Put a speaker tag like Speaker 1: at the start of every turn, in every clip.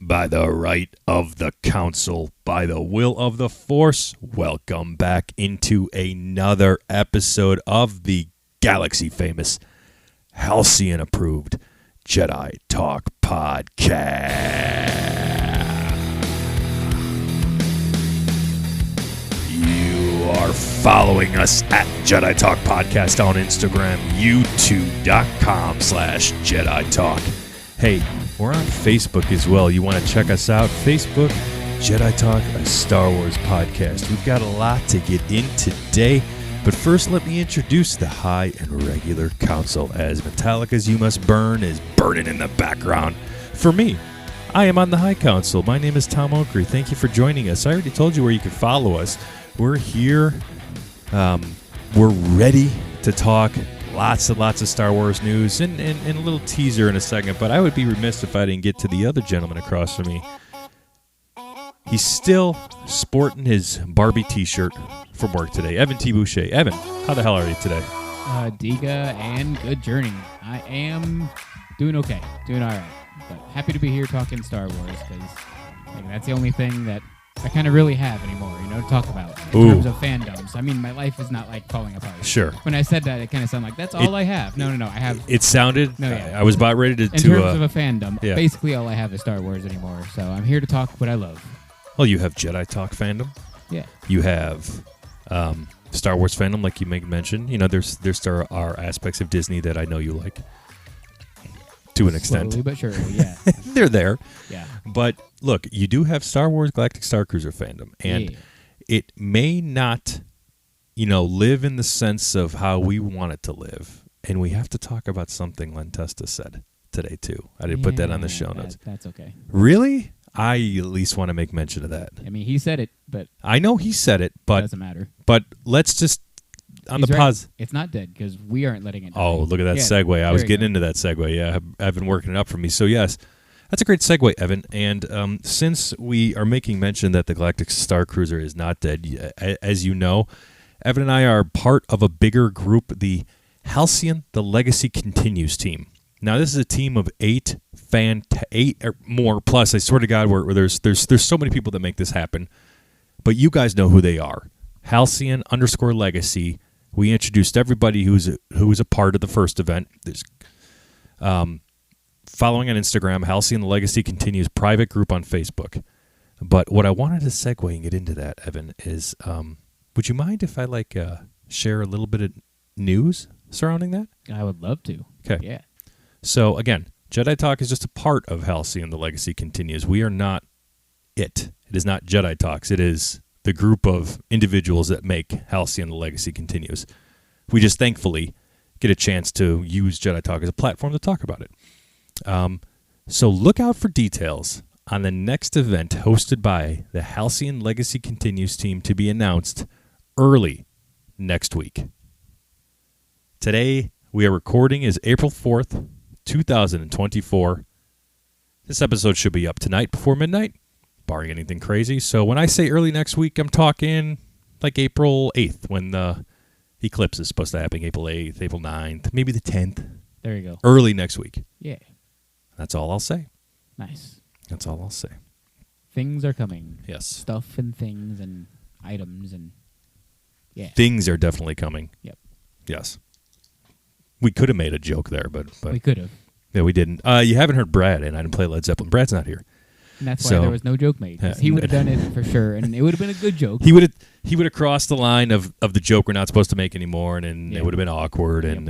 Speaker 1: by the right of the council, by the will of the Force, welcome back into another episode of the galaxy-famous, Halcyon-approved Jedi Talk Podcast. You are following us at Jedi Talk Podcast on Instagram, youtube.com/Jedi Talk. Hey, we're on Facebook as well. You want to check us out? Facebook, Jedi Talk, a Star Wars podcast. We've got a lot to get in today, but first let me introduce the High and Regular Council, as Metallica's You Must Burn is burning in the background. For me, I am on the High Council. My name is Tom Oakry. Thank you for joining us. I already told you where you can follow us. We're here. We're ready to talk lots and lots of Star Wars news and a little teaser in a second, but I would be remiss if I didn't get to the other gentleman across from me. He's still sporting his Barbie t-shirt from work today. Evan T. Boucher. Evan, how the hell are you today?
Speaker 2: Diga and good journey. I am doing okay. Doing all right. But happy to be here talking Star Wars, because that's the only thing that I kind of really have anymore, to talk about in terms of fandoms. I mean, my life is not like falling apart.
Speaker 1: Sure.
Speaker 2: When I said that, it kind of sounded like that's all I have. No, I have.
Speaker 1: It sounded.
Speaker 2: No, yeah.
Speaker 1: I was about ready to.
Speaker 2: In terms of a fandom,
Speaker 1: yeah.
Speaker 2: Basically all I have is Star Wars anymore. So I'm here to talk what I love.
Speaker 1: Well, you have Jedi Talk fandom.
Speaker 2: Yeah.
Speaker 1: You have Star Wars fandom, like you mentioned. There are aspects of Disney that I know you like. To an extent.
Speaker 2: Slowly but surely, yeah.
Speaker 1: They're there.
Speaker 2: Yeah.
Speaker 1: But look, you do have Star Wars Galactic Star Cruiser fandom, and it may not, live in the sense of how we want it to live. And we have to talk about something Len Testa said today, too. I didn't put that on the show notes.
Speaker 2: That's okay.
Speaker 1: Really? I at least want to make mention of that.
Speaker 2: I mean, he said it, but...
Speaker 1: I know he said it, but...
Speaker 2: It doesn't matter.
Speaker 1: But let's just... On
Speaker 2: He's
Speaker 1: the
Speaker 2: right.
Speaker 1: pause.
Speaker 2: It's not dead because we aren't letting it die.
Speaker 1: Oh, look at that segue. I was getting into that segue. Yeah, I've been working it up for me. So, yes, that's a great segue, Evan. And since we are making mention that the Galactic Star Cruiser is not dead, as you know, Evan and I are part of a bigger group, the Halcyon, the Legacy Continues team. Now, this is a team of 8 or more plus. I swear to God, where there's so many people that make this happen. But you guys know who they are. Halcyon_Legacy. We introduced everybody who was a part of the first event. There's, following on Instagram, Halcyon the Legacy Continues private group on Facebook. But what I wanted to segue and get into that, Evan, is would you mind if I share a little bit of news surrounding that?
Speaker 2: I would love to.
Speaker 1: Okay.
Speaker 2: Yeah.
Speaker 1: So again, Jedi Talk is just a part of Halcyon the Legacy Continues. We are not it. It is not Jedi Talks. It is the group of individuals that make Halcyon the Legacy Continues. We just thankfully get a chance to use Jedi Talk as a platform to talk about it. So look out for details on the next event hosted by the Halcyon Legacy Continues team to be announced early next week. Today, we are recording is April 4th, 2024. This episode should be up tonight before midnight, barring anything crazy. So when I say early next week, I'm talking like April 8th, when the eclipse is supposed to happen. April 8th, April 9th, maybe the 10th.
Speaker 2: There you go.
Speaker 1: Early next week.
Speaker 2: Yeah.
Speaker 1: That's all I'll say.
Speaker 2: Nice.
Speaker 1: That's all I'll say.
Speaker 2: Things are coming.
Speaker 1: Yes.
Speaker 2: Stuff and things and items and yeah.
Speaker 1: Things are definitely coming.
Speaker 2: Yep.
Speaker 1: Yes. We could have made a joke there, but
Speaker 2: we could have.
Speaker 1: Yeah, we didn't. You haven't heard Brad, and I didn't play Led Zeppelin. Brad's not here.
Speaker 2: And that's why there was no joke made. He would have done it for sure, and it would have been a good joke.
Speaker 1: He would have crossed the line of the joke we're not supposed to make anymore, and it would have been awkward. And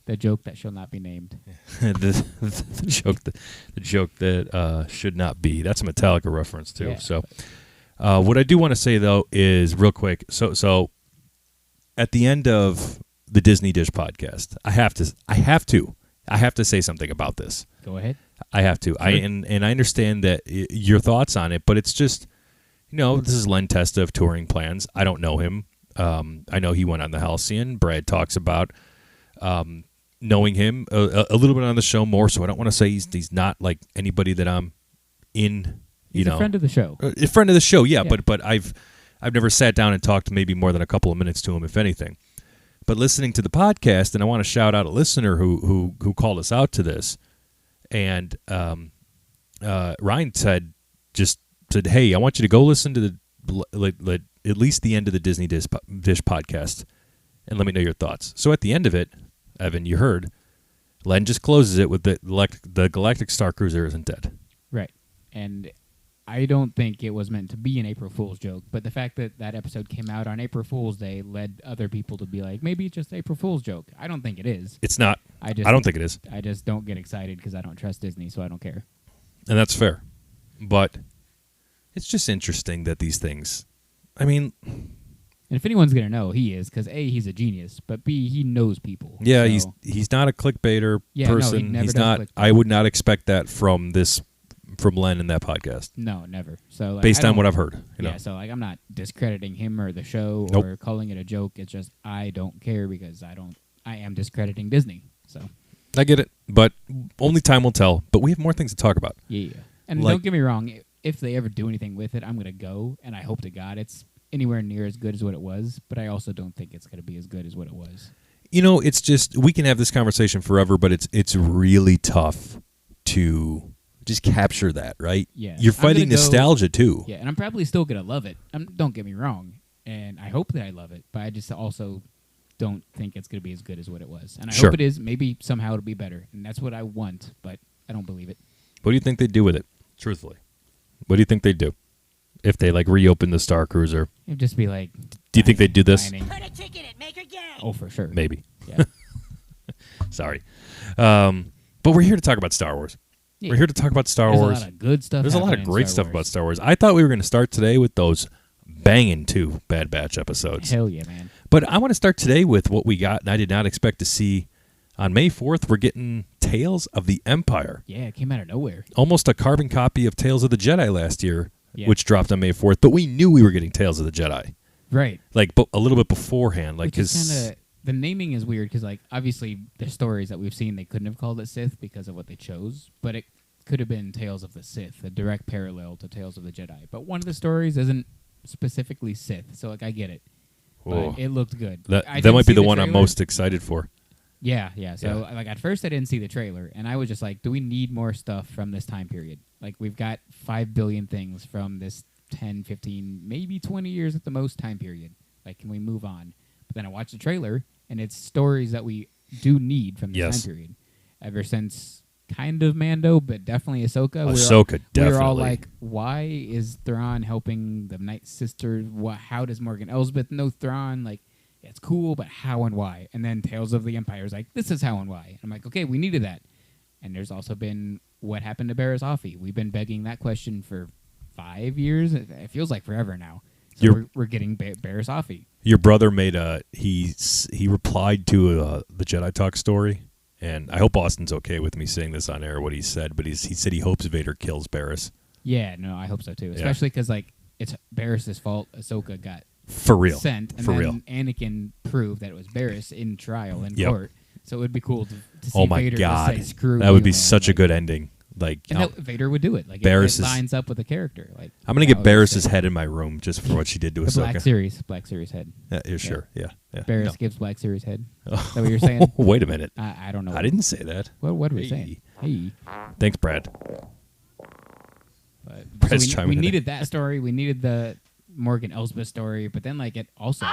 Speaker 2: the joke that shall not be named.
Speaker 1: the joke that should not be. That's a Metallica reference too.
Speaker 2: Yeah.
Speaker 1: So, what I do want to say though is real quick. So at the end of the Disney Dish podcast, I have to say something about this.
Speaker 2: Go ahead.
Speaker 1: I have to.
Speaker 2: Sure.
Speaker 1: I understand that your thoughts on it, but it's just, this is Len Testa of Touring Plans. I don't know him. I know he went on the Halcyon. Brad talks about knowing him a little bit on the show more, so I don't want to say he's not like anybody that I'm in.
Speaker 2: He's a friend of the show.
Speaker 1: A friend of the show, yeah. But I've never sat down and talked maybe more than a couple of minutes to him, if anything. But listening to the podcast, and I want to shout out a listener who called us out to this. And Ryan said, just said, hey, I want you to go listen to at least the end of the Disney Dish podcast and let me know your thoughts. So at the end of it, Evan, you heard, Len just closes it with the Galactic Star Cruiser isn't dead.
Speaker 2: Right. And I don't think it was meant to be an April Fool's joke, but the fact that that episode came out on April Fool's Day led other people to be like, maybe it's just April Fool's joke. I don't think it is.
Speaker 1: It's not. I don't think it is.
Speaker 2: I just don't get excited because I don't trust Disney, so I don't care.
Speaker 1: And that's fair. But it's just interesting that these things, I mean...
Speaker 2: And if anyone's going to know, he is, because A, he's a genius, but B, he knows people.
Speaker 1: Yeah,
Speaker 2: so.
Speaker 1: he's not a clickbaiter person.
Speaker 2: No, he
Speaker 1: he's not. I would not expect that from Len in that podcast.
Speaker 2: No, never. So
Speaker 1: based on what I've heard.
Speaker 2: Yeah, so I'm not discrediting him or the show or calling it a joke. It's just I don't care because I am discrediting Disney. So
Speaker 1: I get it, but only time will tell. But we have more things to talk about.
Speaker 2: Yeah. And don't get me wrong, if they ever do anything with it, I'm going to go, and I hope to God it's anywhere near as good as what it was, but I also don't think it's going to be as good as what it was.
Speaker 1: It's just, we can have this conversation forever, but it's really tough to just capture that, right?
Speaker 2: Yeah.
Speaker 1: You're fighting nostalgia, too.
Speaker 2: Yeah, and I'm probably still going to love it. Don't get me wrong, and I hope that I love it, but I just also don't think it's going to be as good as what it was. And I hope it is. Maybe somehow it'll be better, and that's what I want, but I don't believe it.
Speaker 1: What do you think they'd do with it, truthfully? What do you think they'd do? If they reopen the Star Cruiser,
Speaker 2: it'd just be like.
Speaker 1: Do you think they'd do this?
Speaker 3: Put a ticket in, make her gay.
Speaker 2: Oh, for sure.
Speaker 1: Maybe.
Speaker 2: Yeah.
Speaker 1: Sorry, but we're here to talk about Star Wars. Yeah. We're here to talk about Star Wars.
Speaker 2: There's a lot of good stuff.
Speaker 1: There's a lot of great stuff about Star Wars. I thought we were going to start today with those banging 2 Bad Batch episodes.
Speaker 2: Hell yeah, man!
Speaker 1: But I want to start today with what we got, and I did not expect to see. On May 4th, we're getting Tales of the Empire.
Speaker 2: Yeah, it came out of nowhere.
Speaker 1: Almost a carbon copy of Tales of the Jedi last year. Yeah. Which dropped on May 4th, but we knew we were getting Tales of the Jedi.
Speaker 2: Right.
Speaker 1: A little bit beforehand.
Speaker 2: The naming is weird because, obviously the stories that we've seen, they couldn't have called it Sith because of what they chose, but it could have been Tales of the Sith, a direct parallel to Tales of the Jedi. But one of the stories isn't specifically Sith, so, I get it. But it looked good.
Speaker 1: That might be the one I'm most excited for.
Speaker 2: Yeah. So, at first I didn't see the trailer, and I was just like, do we need more stuff from this time period? We've got 5 billion things from this 10, 15, maybe 20 years at the most time period. Can we move on? But then I watched the trailer, and it's stories that we do need from this time period. Ever since kind of Mando, but definitely Ahsoka.
Speaker 1: Definitely.
Speaker 2: We were all like, why is Thrawn helping the Night Sisters? How does Morgan Elsbeth know Thrawn? It's cool, but how and why? And then Tales of the Empire is this is how and why. And I'm like, okay, we needed that. And there's also been what happened to Barriss Offee. We've been begging that question for 5 years. It feels like forever now. So we're getting Barriss Offee.
Speaker 1: Your brother made he replied to the Jedi Talk story, and I hope Austin's okay with me saying this on air, what he said, but he said he hopes Vader kills Barriss.
Speaker 2: Yeah, no, I hope so too. Especially because it's Barriss' fault Ahsoka got
Speaker 1: for real
Speaker 2: sent, and
Speaker 1: for
Speaker 2: then
Speaker 1: real.
Speaker 2: Anakin proved that it was Barriss in trial in court. So it would be cool to see
Speaker 1: oh my
Speaker 2: Vader
Speaker 1: God.
Speaker 2: Just say, screw
Speaker 1: that would be
Speaker 2: man.
Speaker 1: such a good ending.
Speaker 2: Vader would do it.
Speaker 1: Barriss
Speaker 2: it lines up with the character.
Speaker 1: I'm going to get Barriss' head in my room just for what she did to Ahsoka.
Speaker 2: Black Series head.
Speaker 1: Yeah, sure. Yeah.
Speaker 2: Barriss gives Black Series head. Is that what you're saying?
Speaker 1: Wait a minute.
Speaker 2: I don't know.
Speaker 1: I didn't say that.
Speaker 2: What are we saying? Hey.
Speaker 1: Thanks, Brad.
Speaker 2: But we needed that story. We needed the Morgan Elsbeth story, but then it also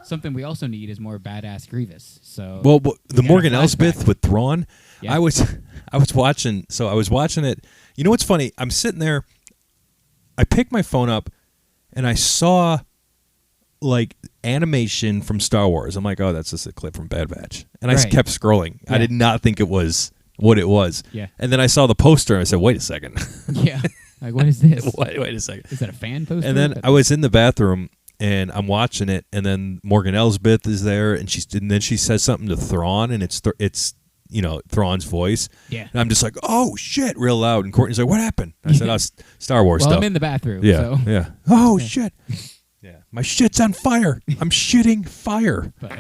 Speaker 2: something we also need is more badass Grievous. So
Speaker 1: the Morgan Elsbeth with Thrawn,
Speaker 2: yeah.
Speaker 1: I was watching. So I was watching it. You know what's funny? I'm sitting there. I picked my phone up, and I saw animation from Star Wars. I'm like, oh, that's just a clip from Bad Batch, and I kept scrolling. Yeah. I did not think it was what it was.
Speaker 2: Yeah.
Speaker 1: And then I saw the poster, and I said, wait a second.
Speaker 2: Yeah. What is this?
Speaker 1: wait a second.
Speaker 2: Is that a fan poster?
Speaker 1: And then I was in the bathroom. And I'm watching it, and then Morgan Elsbeth is there, and then she says something to Thrawn, and it's Thrawn's voice.
Speaker 2: Yeah.
Speaker 1: And I'm just like, oh shit, real loud. And Courtney's like, what happened? I said, oh, Star Wars stuff.
Speaker 2: I'm in the bathroom.
Speaker 1: Yeah.
Speaker 2: So.
Speaker 1: Yeah. Oh shit. Yeah. My shit's on fire. I'm shitting fire.
Speaker 2: But,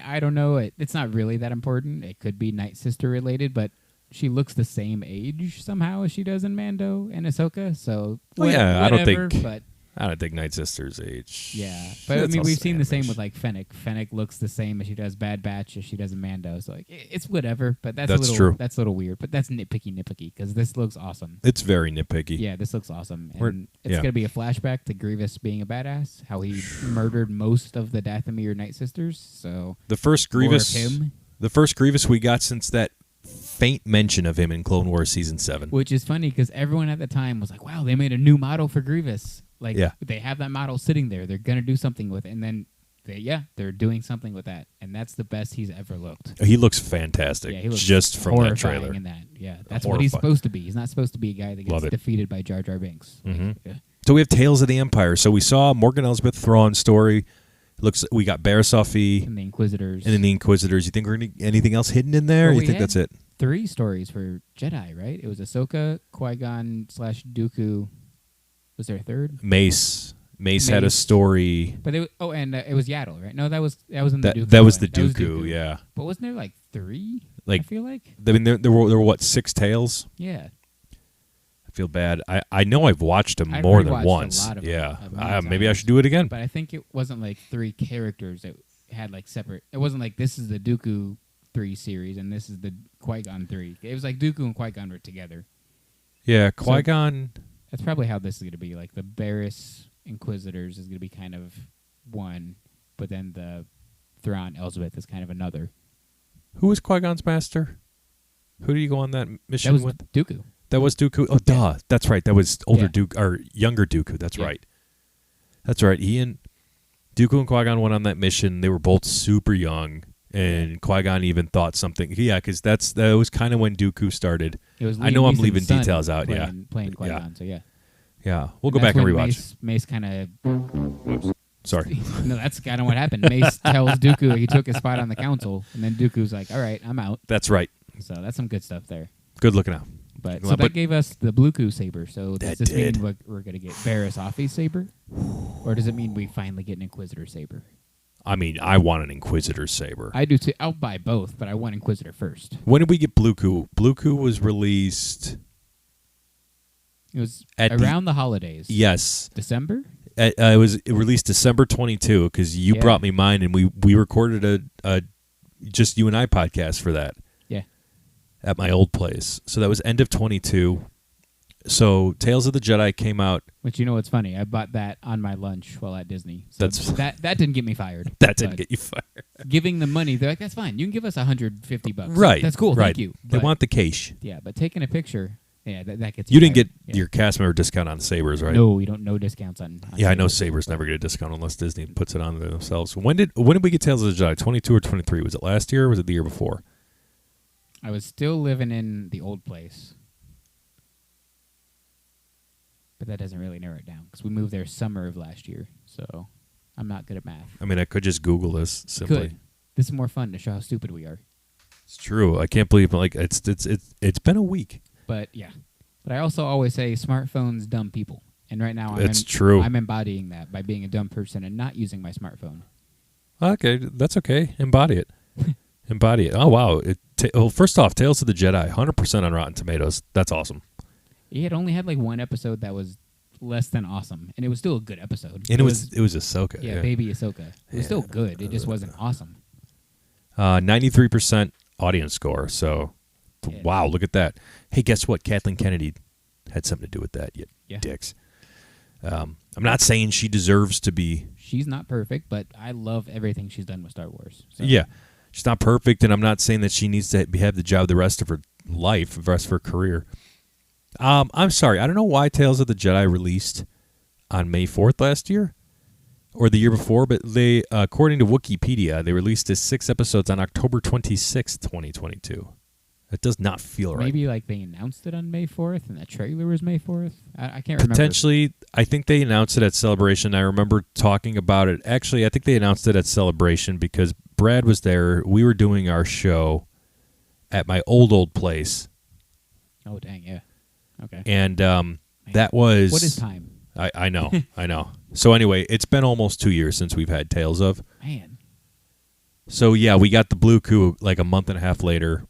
Speaker 2: I don't know. It's not really that important. It could be Night Sister related, but she looks the same age somehow as she does in Mando and Ahsoka. So
Speaker 1: I don't think.
Speaker 2: But
Speaker 1: I don't think Night Sisters age.
Speaker 2: Yeah, but I mean, we've seen the same with like Fennec. Fennec looks the same as she does Bad Batch as she does in Mando. So like, it's whatever. But that's a little,
Speaker 1: true.
Speaker 2: That's a little weird. But that's nitpicky because this looks awesome.
Speaker 1: It's very nitpicky.
Speaker 2: Yeah, this looks awesome. And it's gonna be a flashback to Grievous being a badass, how he murdered most of the Dathomir Night Sisters. So
Speaker 1: the first Grievous,
Speaker 2: him,
Speaker 1: the first Grievous we got since that faint mention of him in Clone Wars Season 7.
Speaker 2: Which is funny because everyone at the time was like, "Wow, they made a new model for Grievous." Like, they have that model sitting there. They're going to do something with it. And then, they're doing something with that. And that's the best he's ever looked.
Speaker 1: He looks fantastic.
Speaker 2: Yeah, he looks
Speaker 1: just from that trailer.
Speaker 2: In that. Yeah, that's what he's supposed to be. He's not supposed to be a guy that gets defeated by Jar Jar Binks.
Speaker 1: Mm-hmm.
Speaker 2: Like,
Speaker 1: So we have Tales of the Empire. So we saw Morgan Elsbeth Thrawn's story. We got Bar Sophi.
Speaker 2: And the Inquisitors.
Speaker 1: And then the Inquisitors. You think we're going to anything else hidden in there? Or you think that's it?
Speaker 2: 3 stories for Jedi, right? It was Ahsoka, Qui-Gon / Dooku. Was there a third?
Speaker 1: Mace had a story.
Speaker 2: But it was Yaddle, right? No, that was in the Dooku.
Speaker 1: That was the Dooku, yeah.
Speaker 2: But wasn't there like 3?
Speaker 1: Like,
Speaker 2: I feel like.
Speaker 1: I mean, there were what, 6 tales?
Speaker 2: Yeah.
Speaker 1: I feel bad. I know I've watched them more than once.
Speaker 2: A lot of
Speaker 1: them. Maybe I should do it again.
Speaker 2: But I think it wasn't like 3 characters that had like separate. It wasn't like this is the Dooku 3 series and this is the Qui-Gon 3. It was like Dooku and Qui-Gon were together.
Speaker 1: Yeah, Qui-Gon.
Speaker 2: That's probably how this is going to be. Like the Barriss Inquisitors is going to be kind of one, but then the Thrawn Elsbeth is kind of another.
Speaker 1: Who was Qui-Gon's master? Who did he go on that mission with?
Speaker 2: That was Dooku.
Speaker 1: That was Dooku. Oh, duh. That's right. That was older Dooku or younger Dooku. That's right. That's right. Dooku and Qui-Gon went on that mission. They were both super young, and Qui-Gon even thought something. Yeah, because that was kind of when Dooku started. I know I'm leaving details out.
Speaker 2: Playing Qui-Gon. So yeah.
Speaker 1: Yeah, we'll go back and rewatch.
Speaker 2: Mace kind of.
Speaker 1: Sorry.
Speaker 2: No, that's kind of what happened. Mace tells Dooku he took his spot on the council, and then Dooku's like, "All right, I'm out."
Speaker 1: That's right.
Speaker 2: So that's some good stuff there.
Speaker 1: Good looking out.
Speaker 2: But that gave us the Bluku saber. So does this mean we're going to get Barriss Offee's saber, or does it mean we finally get an Inquisitor saber?
Speaker 1: I mean, I want an Inquisitor saber.
Speaker 2: I do too. I'll buy both, but I want Inquisitor first.
Speaker 1: When did we get Bluku? Bluku was released.
Speaker 2: It was around the holidays.
Speaker 1: Yes.
Speaker 2: December?
Speaker 1: It was released December 22 because you brought me mine, and we recorded a just you and I podcast for that.
Speaker 2: Yeah.
Speaker 1: At my old place. So that was end of 22. So Tales of the Jedi came out.
Speaker 2: Which, you know what's funny? I bought that on my lunch while at Disney. So that didn't get me fired.
Speaker 1: That didn't get you fired.
Speaker 2: Giving them money, they're like, that's fine. You can give us $150.
Speaker 1: Right.
Speaker 2: That's cool.
Speaker 1: Right.
Speaker 2: Thank you.
Speaker 1: They want the cash.
Speaker 2: Yeah, but taking a picture... Yeah, that gets
Speaker 1: you didn't
Speaker 2: fired.
Speaker 1: get your cast member discount on Sabers, right?
Speaker 2: No, we don't. No discounts on
Speaker 1: yeah, I know Sabers never get a discount unless Disney puts it on themselves. When did we get Tales of the Jedi? 22 or 23? Was it last year or was it the year before?
Speaker 2: I was still living in the old place, but that doesn't really narrow it down because we moved there summer of last year. So I'm not good at math.
Speaker 1: I mean, I could just Google this simply.
Speaker 2: Could. This is more fun to show how stupid we are.
Speaker 1: It's true. I can't believe it's been a week.
Speaker 2: But yeah, but I also always say smartphones dumb people, and right now
Speaker 1: true.
Speaker 2: I'm embodying that by being a dumb person and not using my smartphone.
Speaker 1: Okay, that's okay. Embody it. Embody it. Oh wow! Well, first off, Tales of the Jedi, 100% on Rotten Tomatoes. That's awesome.
Speaker 2: It only had like one episode that was less than awesome, and it was still a good episode.
Speaker 1: And it was Ahsoka.
Speaker 2: Yeah, baby Ahsoka. It was still good. It just wasn't awesome.
Speaker 1: 93% audience score. So. Wow, look at that. Hey, guess what? Kathleen Kennedy had something to do with that, you dicks. I'm not saying she deserves to be...
Speaker 2: She's not perfect, but I love everything she's done with Star Wars. So.
Speaker 1: Yeah, she's not perfect, and I'm not saying that she needs to have the job the rest of her life, the rest of her career. I'm sorry, I don't know why Tales of the Jedi released on May 4th last year, or the year before, but they, according to Wikipedia, they released it 6 episodes on October 26th, 2022. That does not feel right.
Speaker 2: Maybe like they announced it on May 4th and the trailer was May 4th? I can't remember.
Speaker 1: Potentially, I think they announced it at Celebration. I remember talking about it. Actually, I think they announced it at Celebration because Brad was there. We were doing our show at my old place.
Speaker 2: Oh, dang, yeah. Okay.
Speaker 1: And that was...
Speaker 2: What is time?
Speaker 1: I know, I know. So anyway, it's been almost 2 years since we've had Tales of.
Speaker 2: Man.
Speaker 1: So yeah, we got the Blue Coup like a month and a half later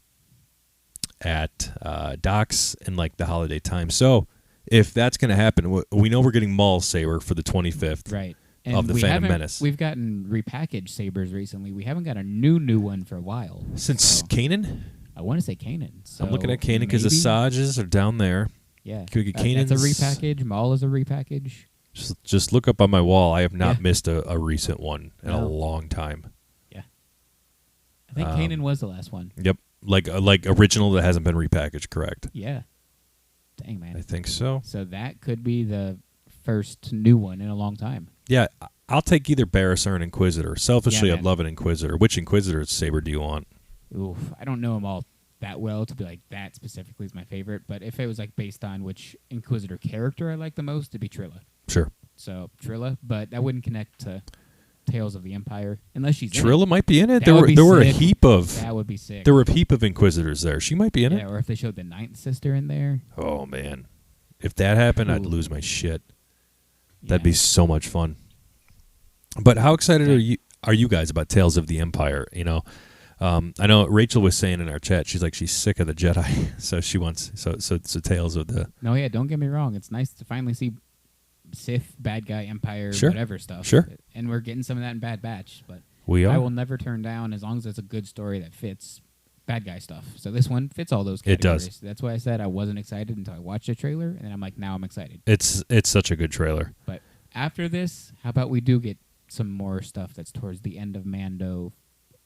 Speaker 1: at Doc's in like the holiday time. So if that's going to happen, we know we're getting Maul's saber for the 25th.
Speaker 2: Right.
Speaker 1: Of the Phantom Menace.
Speaker 2: We've gotten repackaged sabers recently. We haven't got a new one for a while.
Speaker 1: Since Kanan?
Speaker 2: I want to say Kanan. So
Speaker 1: I'm looking at Kanan because the Sages are down there.
Speaker 2: Yeah.
Speaker 1: Could we get Kanan's?
Speaker 2: That's a repackage. Maul is a repackage.
Speaker 1: Just look up on my wall. I have not missed a recent one in a long time.
Speaker 2: Yeah. I think Kanan was the last one.
Speaker 1: Yep. Like original that hasn't been repackaged, correct?
Speaker 2: Yeah. Dang, man.
Speaker 1: I think so.
Speaker 2: So that could be the first new one in a long time.
Speaker 1: Yeah, I'll take either Barriss or an Inquisitor. Selfishly,
Speaker 2: Yeah,
Speaker 1: I'd love an Inquisitor. Which Inquisitor saber do you want?
Speaker 2: Oof, I don't know them all that well to be like that specifically is my favorite. But if it was like based on which Inquisitor character I like the most, it'd be Trilla.
Speaker 1: Sure.
Speaker 2: So Trilla, but that wouldn't connect to Tales of the Empire unless she's
Speaker 1: Trilla might be in it.
Speaker 2: That
Speaker 1: There were a
Speaker 2: sick.
Speaker 1: heap of
Speaker 2: That would be sick.
Speaker 1: there were a heap of Inquisitors there. She might be in it.
Speaker 2: Or if they showed the Ninth Sister in there.
Speaker 1: Oh man, if that happened, I'd
Speaker 2: Ooh.
Speaker 1: lose my shit.
Speaker 2: Yeah.
Speaker 1: That'd be so much fun. But how excited are you guys about Tales of the Empire? You know, I know Rachel was saying in our chat, she's like she's sick of the Jedi, so she wants so Tales of the.
Speaker 2: No, yeah, don't get me wrong. It's nice to finally see Sith, bad guy, Empire,
Speaker 1: Sure.
Speaker 2: whatever stuff.
Speaker 1: Sure.
Speaker 2: And we're getting some of that in Bad Batch, but
Speaker 1: We
Speaker 2: I
Speaker 1: are.
Speaker 2: will never turn down as long as it's a good story that fits bad guy stuff. So this one fits all those
Speaker 1: It
Speaker 2: categories.
Speaker 1: does.
Speaker 2: That's why I said I wasn't excited until I watched the trailer, and then I'm like, now I'm excited.
Speaker 1: It's such a good trailer.
Speaker 2: But after this, how about we do get some more stuff that's towards the end of Mando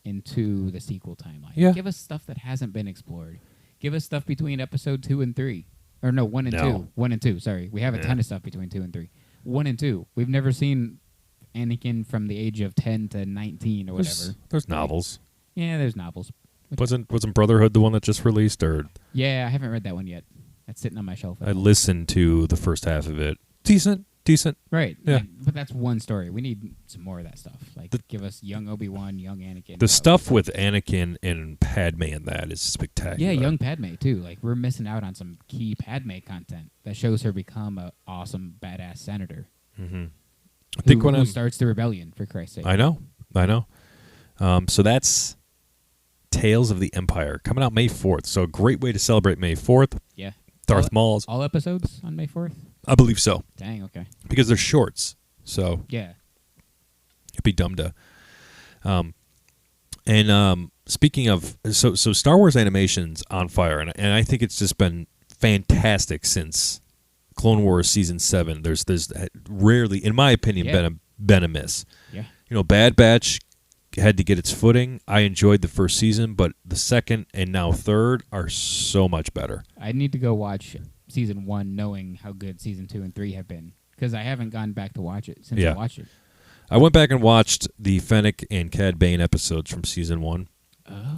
Speaker 2: into the sequel timeline?
Speaker 1: Yeah.
Speaker 2: Give us stuff that hasn't been explored. Give us stuff between episode 2 and 3. Or no, 1 and
Speaker 1: No.
Speaker 2: 2. 1 and 2, sorry. We have a ton of stuff between 2 and 3. 1 and 2. We've never seen Anakin from the age of 10 to 19 or whatever.
Speaker 1: There's novels.
Speaker 2: Yeah, there's novels.
Speaker 1: Wasn't Brotherhood the one that just released? Or
Speaker 2: Yeah, I haven't read that one yet. That's sitting on my shelf.
Speaker 1: I listened to the first half of it. Decent.
Speaker 2: Right.
Speaker 1: Yeah.
Speaker 2: But that's one story. We need some more of that stuff. Like, give us young Obi-Wan, young Anakin.
Speaker 1: The stuff with Anakin and Padme and that is spectacular.
Speaker 2: Yeah, young Padme, too. Like, we're missing out on some key Padme content that shows her become a awesome, badass senator.
Speaker 1: Mm-hmm. I think
Speaker 2: who starts the rebellion, for Christ's sake.
Speaker 1: I know. So that's Tales of the Empire coming out May 4th. So a great way to celebrate May 4th.
Speaker 2: Yeah.
Speaker 1: Darth Maul's.
Speaker 2: All episodes on May 4th?
Speaker 1: I believe so.
Speaker 2: Dang, okay.
Speaker 1: Because they're shorts. So
Speaker 2: Yeah.
Speaker 1: it'd be dumb to. Speaking of, so Star Wars animation's on fire, and I think it's just been fantastic since Clone Wars Season 7. There's rarely, in my opinion, been a miss.
Speaker 2: Yeah.
Speaker 1: You know, Bad Batch had to get its footing. I enjoyed the first season, but the second and now third are so much better.
Speaker 2: I need to go watch Season 1 knowing how good Season 2 and 3 have been. Because I haven't gone back to watch it since I watched it.
Speaker 1: I went back and watched the Fennec and Cad Bane episodes from Season 1.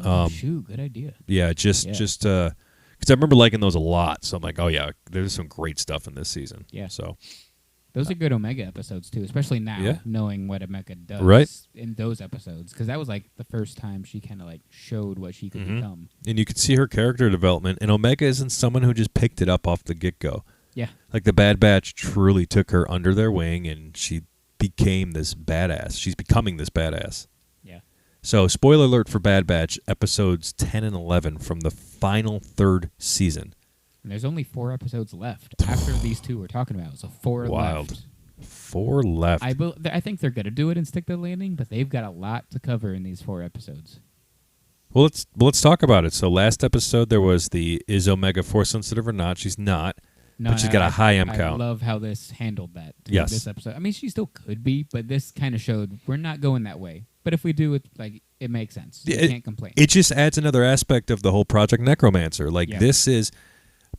Speaker 2: Oh, shoot. Good idea.
Speaker 1: Yeah, just because I remember liking those a lot. So I'm like, oh, yeah, there's some great stuff in this season.
Speaker 2: Yeah.
Speaker 1: So
Speaker 2: those are good Omega episodes, too, especially now, knowing what Omega does in those episodes. Because that was like the first time she kind of like showed what she could become.
Speaker 1: And you could see her character development. And Omega isn't someone who just picked it up off the get-go.
Speaker 2: Yeah.
Speaker 1: Like the Bad Batch truly took her under their wing, and she became this badass. She's becoming this badass.
Speaker 2: Yeah.
Speaker 1: So, spoiler alert for Bad Batch, episodes 10 and 11 from the final third season.
Speaker 2: And there's only 4 episodes left after these 2 we're talking about. So 4 left.
Speaker 1: 4 left.
Speaker 2: I think they're going to do it and stick the landing, but they've got a lot to cover in these 4 episodes.
Speaker 1: Well, let's talk about it. So last episode there was the is Omega force sensitive or not? She's not.
Speaker 2: No,
Speaker 1: but she's got a high M count.
Speaker 2: I love how this handled that.
Speaker 1: Yes.
Speaker 2: This episode. I mean, she still could be, but this kind of showed we're not going that way. But if we do it, like, it makes sense. You can't complain.
Speaker 1: It just adds another aspect of the whole Project Necromancer. Like this is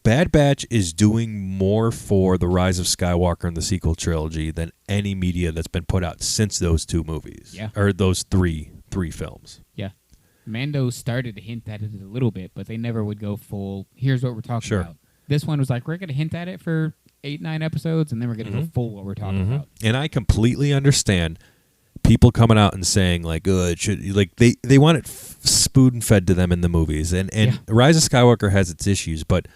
Speaker 1: Bad Batch is doing more for the Rise of Skywalker and the sequel trilogy than any media that's been put out since those 2 movies.
Speaker 2: Yeah.
Speaker 1: Or those three films.
Speaker 2: Yeah. Mando started to hint at it a little bit, but they never would go full, here's what we're talking about. This one was like, we're going to hint at it for 8-9 episodes, and then we're going to go full what we're talking about.
Speaker 1: And I completely understand people coming out and saying, like, it should, like they want it spoon-fed to them in the movies. And Rise of Skywalker has its issues, but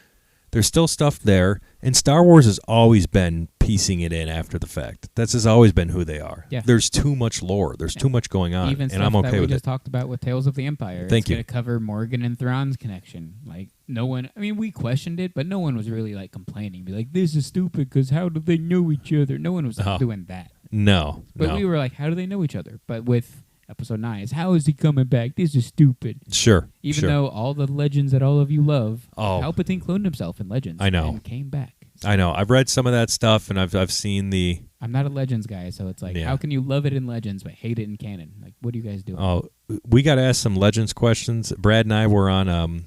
Speaker 1: there's still stuff there. And Star Wars has always been piecing it in after the fact. That's has always been who they are.
Speaker 2: Yeah.
Speaker 1: There's too much lore. There's too much going on.
Speaker 2: Even
Speaker 1: and I'm okay
Speaker 2: that
Speaker 1: with
Speaker 2: we just talked about with Tales of the Empire.
Speaker 1: Thank you.
Speaker 2: It's going to cover Morgan and Thrawn's connection. Like, no one. I mean, we questioned it, but no one was really like complaining. Be like, this is stupid because how do they know each other? No one was doing that.
Speaker 1: No,
Speaker 2: but we were like, how do they know each other? But with episode 9, it's how is he coming back? This is stupid.
Speaker 1: Sure.
Speaker 2: Even though all the Legends that all of you love,
Speaker 1: oh,
Speaker 2: Palpatine cloned himself in Legends.
Speaker 1: I know.
Speaker 2: And came back. So
Speaker 1: I know. I've read some of that stuff, and I've seen the.
Speaker 2: I'm not a Legends guy, so it's like, how can you love it in Legends but hate it in canon? Like, what are you guys doing?
Speaker 1: Oh, we got to ask some Legends questions. Brad and I were on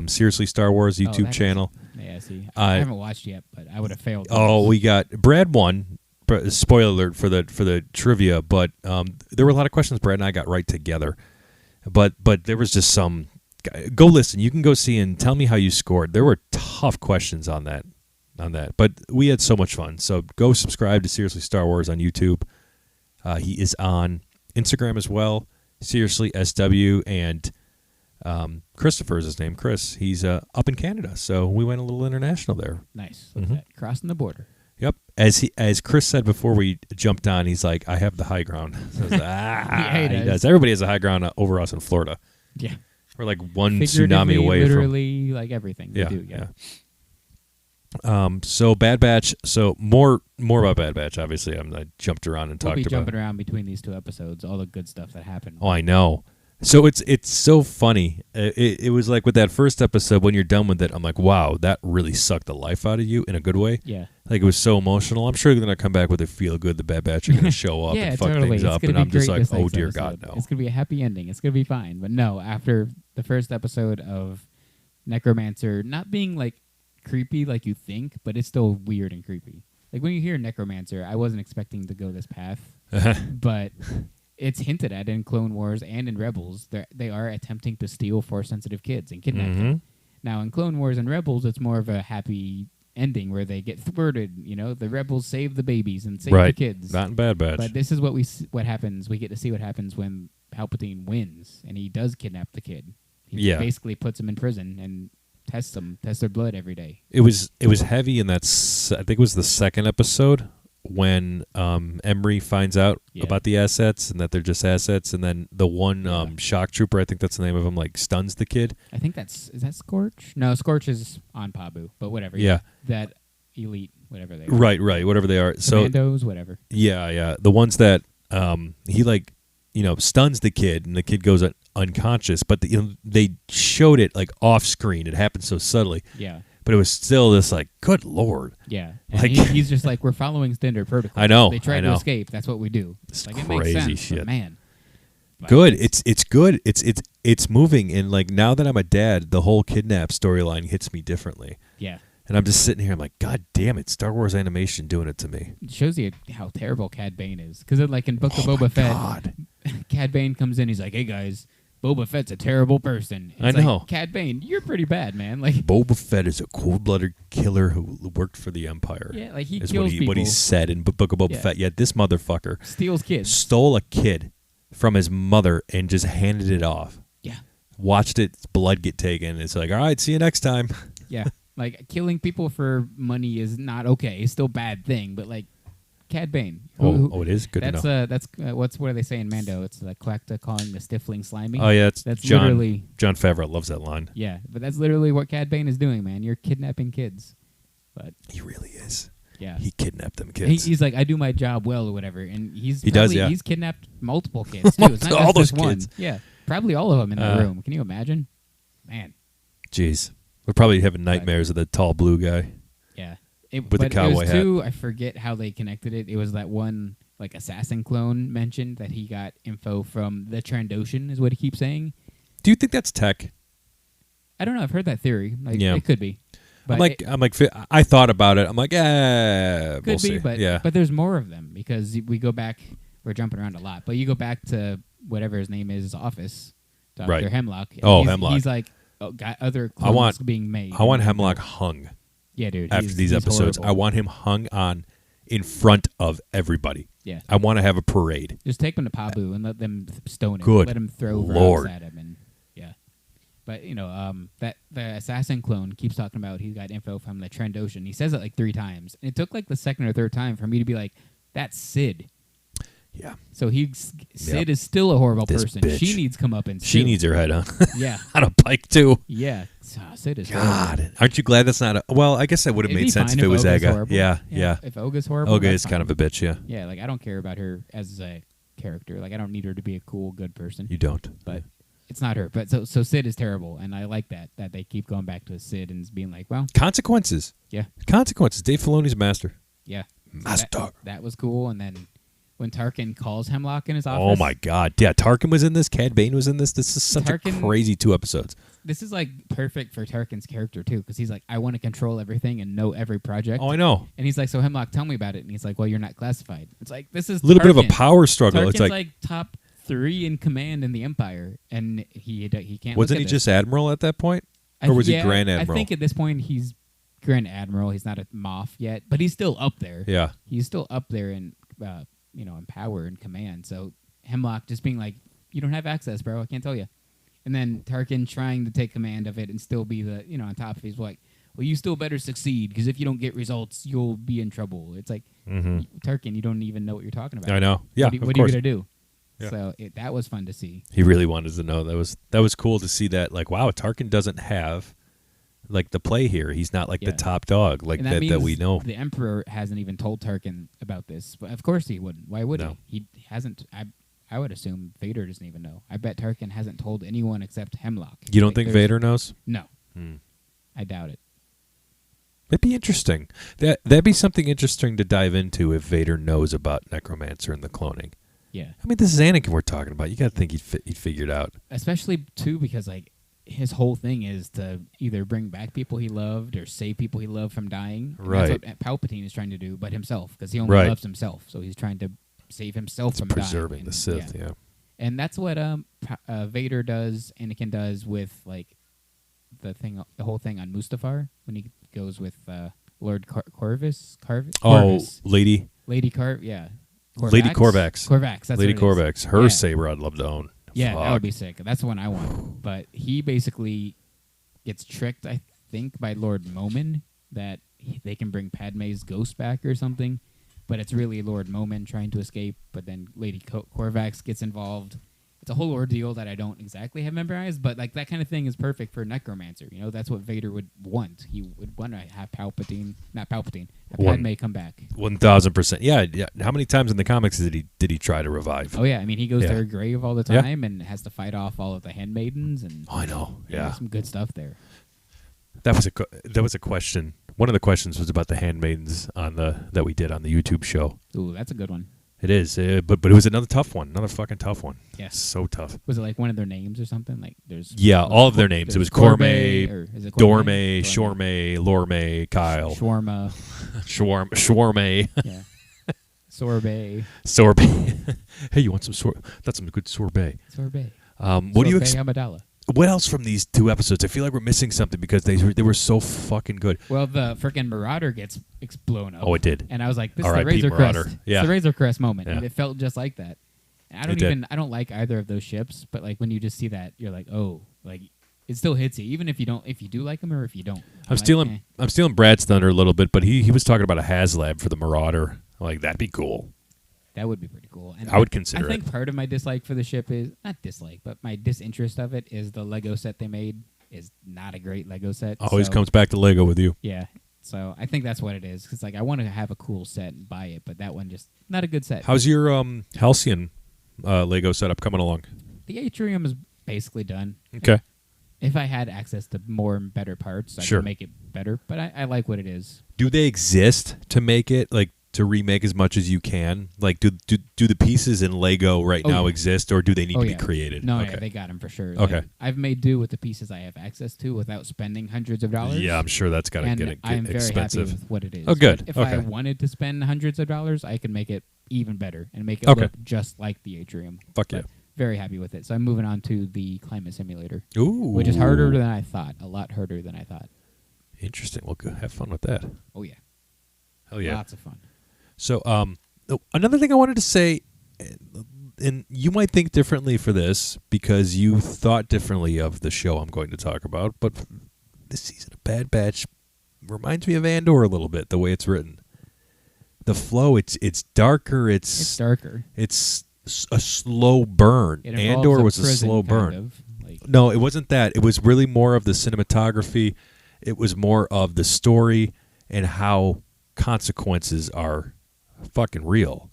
Speaker 1: Seriously Star Wars YouTube channel.
Speaker 2: Yeah, see, I haven't watched yet, but I would have failed.
Speaker 1: We got Brad won. Spoiler alert for the trivia, but there were a lot of questions Brad and I got right together. But there was just some. Go listen. You can go see and tell me how you scored. There were tough questions on that. But we had so much fun. So go subscribe to Seriously Star Wars on YouTube. He is on Instagram as well. Seriously SW, and Christopher is his name. Chris. He's up in Canada, so we went a little international there.
Speaker 2: Nice. Look at that. Crossing the border.
Speaker 1: Yep. As Chris said before we jumped on, he's like, I have the high ground. So he does. Everybody has a high ground over us in Florida.
Speaker 2: Yeah.
Speaker 1: We're like one tsunami away
Speaker 2: literally, like everything we do. Yeah.
Speaker 1: So Bad Batch. So more about Bad Batch. Obviously, I jumped around and talked about.
Speaker 2: We'll be jumping around between these 2 episodes. All the good stuff that happened.
Speaker 1: Oh, I know. So it's so funny. It was like with that first episode, when you're done with it, I'm like, wow, that really sucked the life out of you in a good way.
Speaker 2: Yeah.
Speaker 1: Like, it was so emotional. I'm sure they're going to come back with a feel good. The Bad Batch are going to show up and fuck things up. And I'm just like, oh, dear God, no.
Speaker 2: It's going to be a happy ending. It's going to be fine. But no, after the first episode of Necromancer not being like creepy like you think, but it's still weird and creepy. Like when you hear Necromancer, I wasn't expecting to go this path. But it's hinted at in Clone Wars and in Rebels. They are attempting to steal Force-sensitive kids and kidnap them. Now, in Clone Wars and Rebels, it's more of a happy ending where they get thwarted. You know, the rebels save the babies and save the kids.
Speaker 1: Not in Bad Batch.
Speaker 2: But this is what happens. We get to see what happens when Palpatine wins and he does kidnap the kid. He basically puts them in prison and tests their blood every day. It was
Speaker 1: heavy in that. I think it was the second episode when Emery finds out about the assets and that they're just assets, and then the one shock trooper, I think that's the name of him, like stuns the kid.
Speaker 2: I think is that Scorch? No, Scorch is on Pabu, but whatever.
Speaker 1: Yeah.
Speaker 2: That elite, whatever they are.
Speaker 1: Right, whatever they are.
Speaker 2: Commandos, whatever.
Speaker 1: Yeah. The ones that he stuns the kid and the kid goes unconscious, but they showed it like off screen. It happened so subtly.
Speaker 2: Yeah.
Speaker 1: But it was still this like, good Lord.
Speaker 2: Yeah. Like, he's just like, we're following standard protocol.
Speaker 1: I know.
Speaker 2: They tried to escape. That's what we do.
Speaker 1: It's
Speaker 2: like,
Speaker 1: crazy
Speaker 2: it makes sense,
Speaker 1: shit.
Speaker 2: but man.
Speaker 1: Good. It's good. It's moving. And like now that I'm a dad, the whole kidnap storyline hits me differently.
Speaker 2: Yeah.
Speaker 1: And I'm just sitting here. I'm like, God damn it! Star Wars animation doing it to me.
Speaker 2: It shows you how terrible Cad Bane is. Because like in Book of Boba Fett, Cad Bane comes in. He's like, hey guys, Boba Fett's a terrible person. It's
Speaker 1: I know.
Speaker 2: Like, Cad Bane, you're pretty bad, man. Like
Speaker 1: Boba Fett is a cold-blooded killer who worked for the Empire.
Speaker 2: Yeah, like he
Speaker 1: is
Speaker 2: kills people.
Speaker 1: What he said in Book of Boba Fett. Yet this motherfucker
Speaker 2: steals kids.
Speaker 1: Stole a kid from his mother and just handed it off.
Speaker 2: Yeah.
Speaker 1: Watched its blood get taken. It's like, all right, see you next time.
Speaker 2: Yeah. Like killing people for money is not okay. It's still a bad thing, but like Cad Bane.
Speaker 1: It is good to know.
Speaker 2: That's what do they say in Mando? It's the Quacta calling the stifling slimy.
Speaker 1: Oh yeah, that's John,
Speaker 2: literally
Speaker 1: Jon Favreau loves that line.
Speaker 2: Yeah, but that's literally what Cad Bane is doing, man. You're kidnapping kids. But
Speaker 1: he really is.
Speaker 2: Yeah,
Speaker 1: he kidnapped them kids.
Speaker 2: He's like, I do my job well or whatever, and he's kidnapped multiple kids too. It's not
Speaker 1: all
Speaker 2: just
Speaker 1: those kids.
Speaker 2: One. Yeah, probably all of them in the room. Can you imagine? Man,
Speaker 1: jeez, we're probably having nightmares of the tall blue guy.
Speaker 2: Yeah.
Speaker 1: With the cowboy hat.
Speaker 2: I forget how they connected it. It was that one like assassin clone mentioned that he got info from the Trandoshan, is what he keeps saying.
Speaker 1: Do you think that's tech?
Speaker 2: I don't know. I've heard that theory. Like, it could be. But
Speaker 1: I thought about it. I'm like,
Speaker 2: could
Speaker 1: we'll
Speaker 2: be,
Speaker 1: see.
Speaker 2: But there's more of them because we go back. We're jumping around a lot, but you go back to whatever his name is, his office, Dr. Hemlock.
Speaker 1: Hemlock.
Speaker 2: He's like, got other clones being made.
Speaker 1: I want Hemlock hung.
Speaker 2: Yeah, dude.
Speaker 1: After these episodes,
Speaker 2: horrible.
Speaker 1: I want him hung on in front of everybody.
Speaker 2: Yeah.
Speaker 1: I want to have a parade.
Speaker 2: Just take him to Pabu and let them stone him.
Speaker 1: Good
Speaker 2: Let him throw
Speaker 1: Lord.
Speaker 2: rocks at him. And yeah. But, that the assassin clone keeps talking about he's got info from the Trandoshan. He says it like 3 times. And it took like the second or third time for me to be like, that's Sid.
Speaker 1: Yeah.
Speaker 2: So Sid is still a horrible
Speaker 1: This
Speaker 2: person.
Speaker 1: bitch.
Speaker 2: She needs comeuppance.
Speaker 1: She
Speaker 2: too.
Speaker 1: needs her head on
Speaker 2: Yeah.
Speaker 1: on a pike too.
Speaker 2: Yeah. Sid is horrible.
Speaker 1: God, aren't you glad that's not a? Well, I guess that would have
Speaker 2: It'd
Speaker 1: made
Speaker 2: be
Speaker 1: sense
Speaker 2: fine
Speaker 1: if it was
Speaker 2: Olga's
Speaker 1: Aga.
Speaker 2: horrible.
Speaker 1: Yeah.
Speaker 2: If Olga's horrible,
Speaker 1: Olga
Speaker 2: that's
Speaker 1: is kind
Speaker 2: fine.
Speaker 1: of a bitch. Yeah.
Speaker 2: Yeah, like I don't care about her as a character. Like I don't need her to be a cool, good person.
Speaker 1: You don't.
Speaker 2: But it's not her. But so Sid is terrible, and I like that they keep going back to Sid and being like, well,
Speaker 1: Consequences.
Speaker 2: yeah,
Speaker 1: Consequences. Dave Filoni's master.
Speaker 2: yeah,
Speaker 1: Master.
Speaker 2: That was cool. And then when Tarkin calls Hemlock in his office,
Speaker 1: Oh my God! Yeah, Tarkin was in this. Cad Bane was in this. This is such a crazy 2 episodes.
Speaker 2: This is like perfect for Tarkin's character too, because he's like, I want to control everything and know every project.
Speaker 1: Oh, I know.
Speaker 2: And he's like, so Hemlock, tell me about it. And he's like, well, you're not classified. It's like this is
Speaker 1: A little bit of a
Speaker 2: Tarkin.
Speaker 1: power struggle.
Speaker 2: Tarkin's
Speaker 1: It's
Speaker 2: like top 3 in command in the Empire, and he can't.
Speaker 1: Wasn't
Speaker 2: look
Speaker 1: he
Speaker 2: at
Speaker 1: just
Speaker 2: this.
Speaker 1: admiral at that point, or was he Grand Admiral?
Speaker 2: I think at this point he's Grand Admiral. He's not a Moff yet, but he's still up there.
Speaker 1: Yeah.
Speaker 2: He's still up there in in power and command. So Hemlock just being like, you don't have access, bro. I can't tell you. And then Tarkin trying to take command of it and still be the on top of it. He's like, well, you still better succeed, because if you don't get results, you'll be in trouble. It's like, Tarkin, you don't even know what you're talking about.
Speaker 1: I know. Yeah,
Speaker 2: What
Speaker 1: of
Speaker 2: are you
Speaker 1: course.
Speaker 2: going to do?
Speaker 1: Yeah.
Speaker 2: So that was fun to see.
Speaker 1: He really wanted to know. That was cool to see that. Like, wow, Tarkin doesn't have like the play here. He's not like the top dog like
Speaker 2: And
Speaker 1: that we know.
Speaker 2: The Emperor hasn't even told Tarkin about this. But of course he wouldn't. Why would
Speaker 1: No.
Speaker 2: he? He hasn't. I would assume Vader doesn't even know. I bet Tarkin hasn't told anyone except Hemlock.
Speaker 1: You don't think Vader knows?
Speaker 2: No. I doubt it.
Speaker 1: It'd be interesting. That'd be something interesting to dive into if Vader knows about Necromancer and the cloning.
Speaker 2: Yeah.
Speaker 1: I mean, this is Anakin we're talking about. You got to think he'd figured out.
Speaker 2: Especially too because like his whole thing is to either bring back people he loved or save people he loved from dying. And
Speaker 1: Right.
Speaker 2: That's what Palpatine is trying to do, but himself, because he only
Speaker 1: Right.
Speaker 2: loves himself. So he's trying to save himself from
Speaker 1: Preserving
Speaker 2: dying.
Speaker 1: the Sith, yeah.
Speaker 2: And that's what Vader does, Anakin does with like the whole thing on Mustafar when he goes with Lord Corvus.
Speaker 1: Oh, Lady
Speaker 2: Lady
Speaker 1: Corvax.
Speaker 2: Corvax. That's
Speaker 1: Lady
Speaker 2: what it is.
Speaker 1: Corvax. Her
Speaker 2: Yeah.
Speaker 1: saber I'd love to own.
Speaker 2: Yeah, that
Speaker 1: Fuck.
Speaker 2: would be sick. That's the one I want. But he basically gets tricked, I think, by Lord Momin that they can bring Padme's ghost back or something. But it's really Lord Momin trying to escape. But then Lady Corvax gets involved. It's a whole ordeal that I don't exactly have memorized. But like that kind of thing is perfect for Necromancer. You know, that's what Vader would want. He would want to have have Padme come back.
Speaker 1: 1,000%. Yeah. How many times in the comics did he try to revive?
Speaker 2: Oh yeah, I mean he goes
Speaker 1: Yeah.
Speaker 2: to her grave all the
Speaker 1: Yeah.
Speaker 2: time and has to fight off all of the handmaidens and.
Speaker 1: Oh, I know. Yeah.
Speaker 2: Some good stuff there.
Speaker 1: That was a question. One of the questions was about the handmaidens that we did on the YouTube show.
Speaker 2: Ooh, that's a good one.
Speaker 1: It is, but it was another tough one, another fucking tough one.
Speaker 2: Yeah,
Speaker 1: so tough.
Speaker 2: Was it like one of their names or something? Like
Speaker 1: all of their names. It was Cormay, Dorme,
Speaker 2: Dorme,
Speaker 1: Shorme, Lorme, Kyle,
Speaker 2: Shawarma,
Speaker 1: Shwarme,
Speaker 2: yeah, sorbet,
Speaker 1: sorbet. Hey, you want some That's some good sorbet.
Speaker 2: Sorbet.
Speaker 1: What do you
Speaker 2: Amidala.
Speaker 1: What else from these 2 episodes? I feel like we're missing something because they were so fucking good.
Speaker 2: Well, the freaking Marauder gets blown up.
Speaker 1: Oh, it did.
Speaker 2: And I was like, this is the
Speaker 1: R.I.P.
Speaker 2: Razor
Speaker 1: Marauder.
Speaker 2: Crest.
Speaker 1: Yeah.
Speaker 2: It's the Razor Crest moment.
Speaker 1: Yeah.
Speaker 2: And it felt just like that. And I don't like either of those ships, but like when you just see that, you're like, oh, like it still hits you, even if you do like them or if you don't.
Speaker 1: I'm stealing Brad's thunder a little bit, but he was talking about a HasLab for the Marauder. Like, that'd be cool.
Speaker 2: That would be pretty cool. And
Speaker 1: I would consider it.
Speaker 2: I think part of my dislike for the ship is, not dislike, but my disinterest of it is the Lego set they made is not a great Lego set.
Speaker 1: Always comes back to Lego with you.
Speaker 2: Yeah. So I think that's what it is. Because like, I want to have a cool set and buy it, but that one just, not a good set.
Speaker 1: How's your Halcyon Lego setup coming along?
Speaker 2: The atrium is basically done.
Speaker 1: Okay.
Speaker 2: If I had access to more and better parts, I could make it better. But I like what it is.
Speaker 1: Do they exist to make it, like, to remake as much as you can? Like, do the pieces in Lego now exist, or do they need to be created?
Speaker 2: No, yeah, they got them for sure.
Speaker 1: Okay.
Speaker 2: Like, I've made do with the pieces I have access to without spending hundreds of dollars.
Speaker 1: Yeah, I'm sure that's got to get
Speaker 2: I'm very
Speaker 1: expensive.
Speaker 2: happy with what it is.
Speaker 1: Oh, good.
Speaker 2: If I wanted to spend hundreds of dollars, I could make it even better and make it look just like the atrium.
Speaker 1: Fuck yeah.
Speaker 2: Very happy with it. So I'm moving on to the climate simulator.
Speaker 1: Ooh.
Speaker 2: Which is harder than I thought. A lot harder than I thought.
Speaker 1: Interesting. Well, good. Have fun with that.
Speaker 2: Oh, yeah.
Speaker 1: Hell yeah.
Speaker 2: Lots of fun.
Speaker 1: So, another thing I wanted to say, and you might think differently for this because you thought differently of the show I'm going to talk about, but this season of Bad Batch reminds me of Andor a little bit, the way it's written. the flow. It's darker.
Speaker 2: It's darker.
Speaker 1: It's a slow burn.
Speaker 2: It involves
Speaker 1: Andor was a
Speaker 2: prison,
Speaker 1: slow
Speaker 2: kind
Speaker 1: burn.
Speaker 2: of, like,
Speaker 1: No, it wasn't that. It was really more of the cinematography. It was more of the story and how consequences are fucking real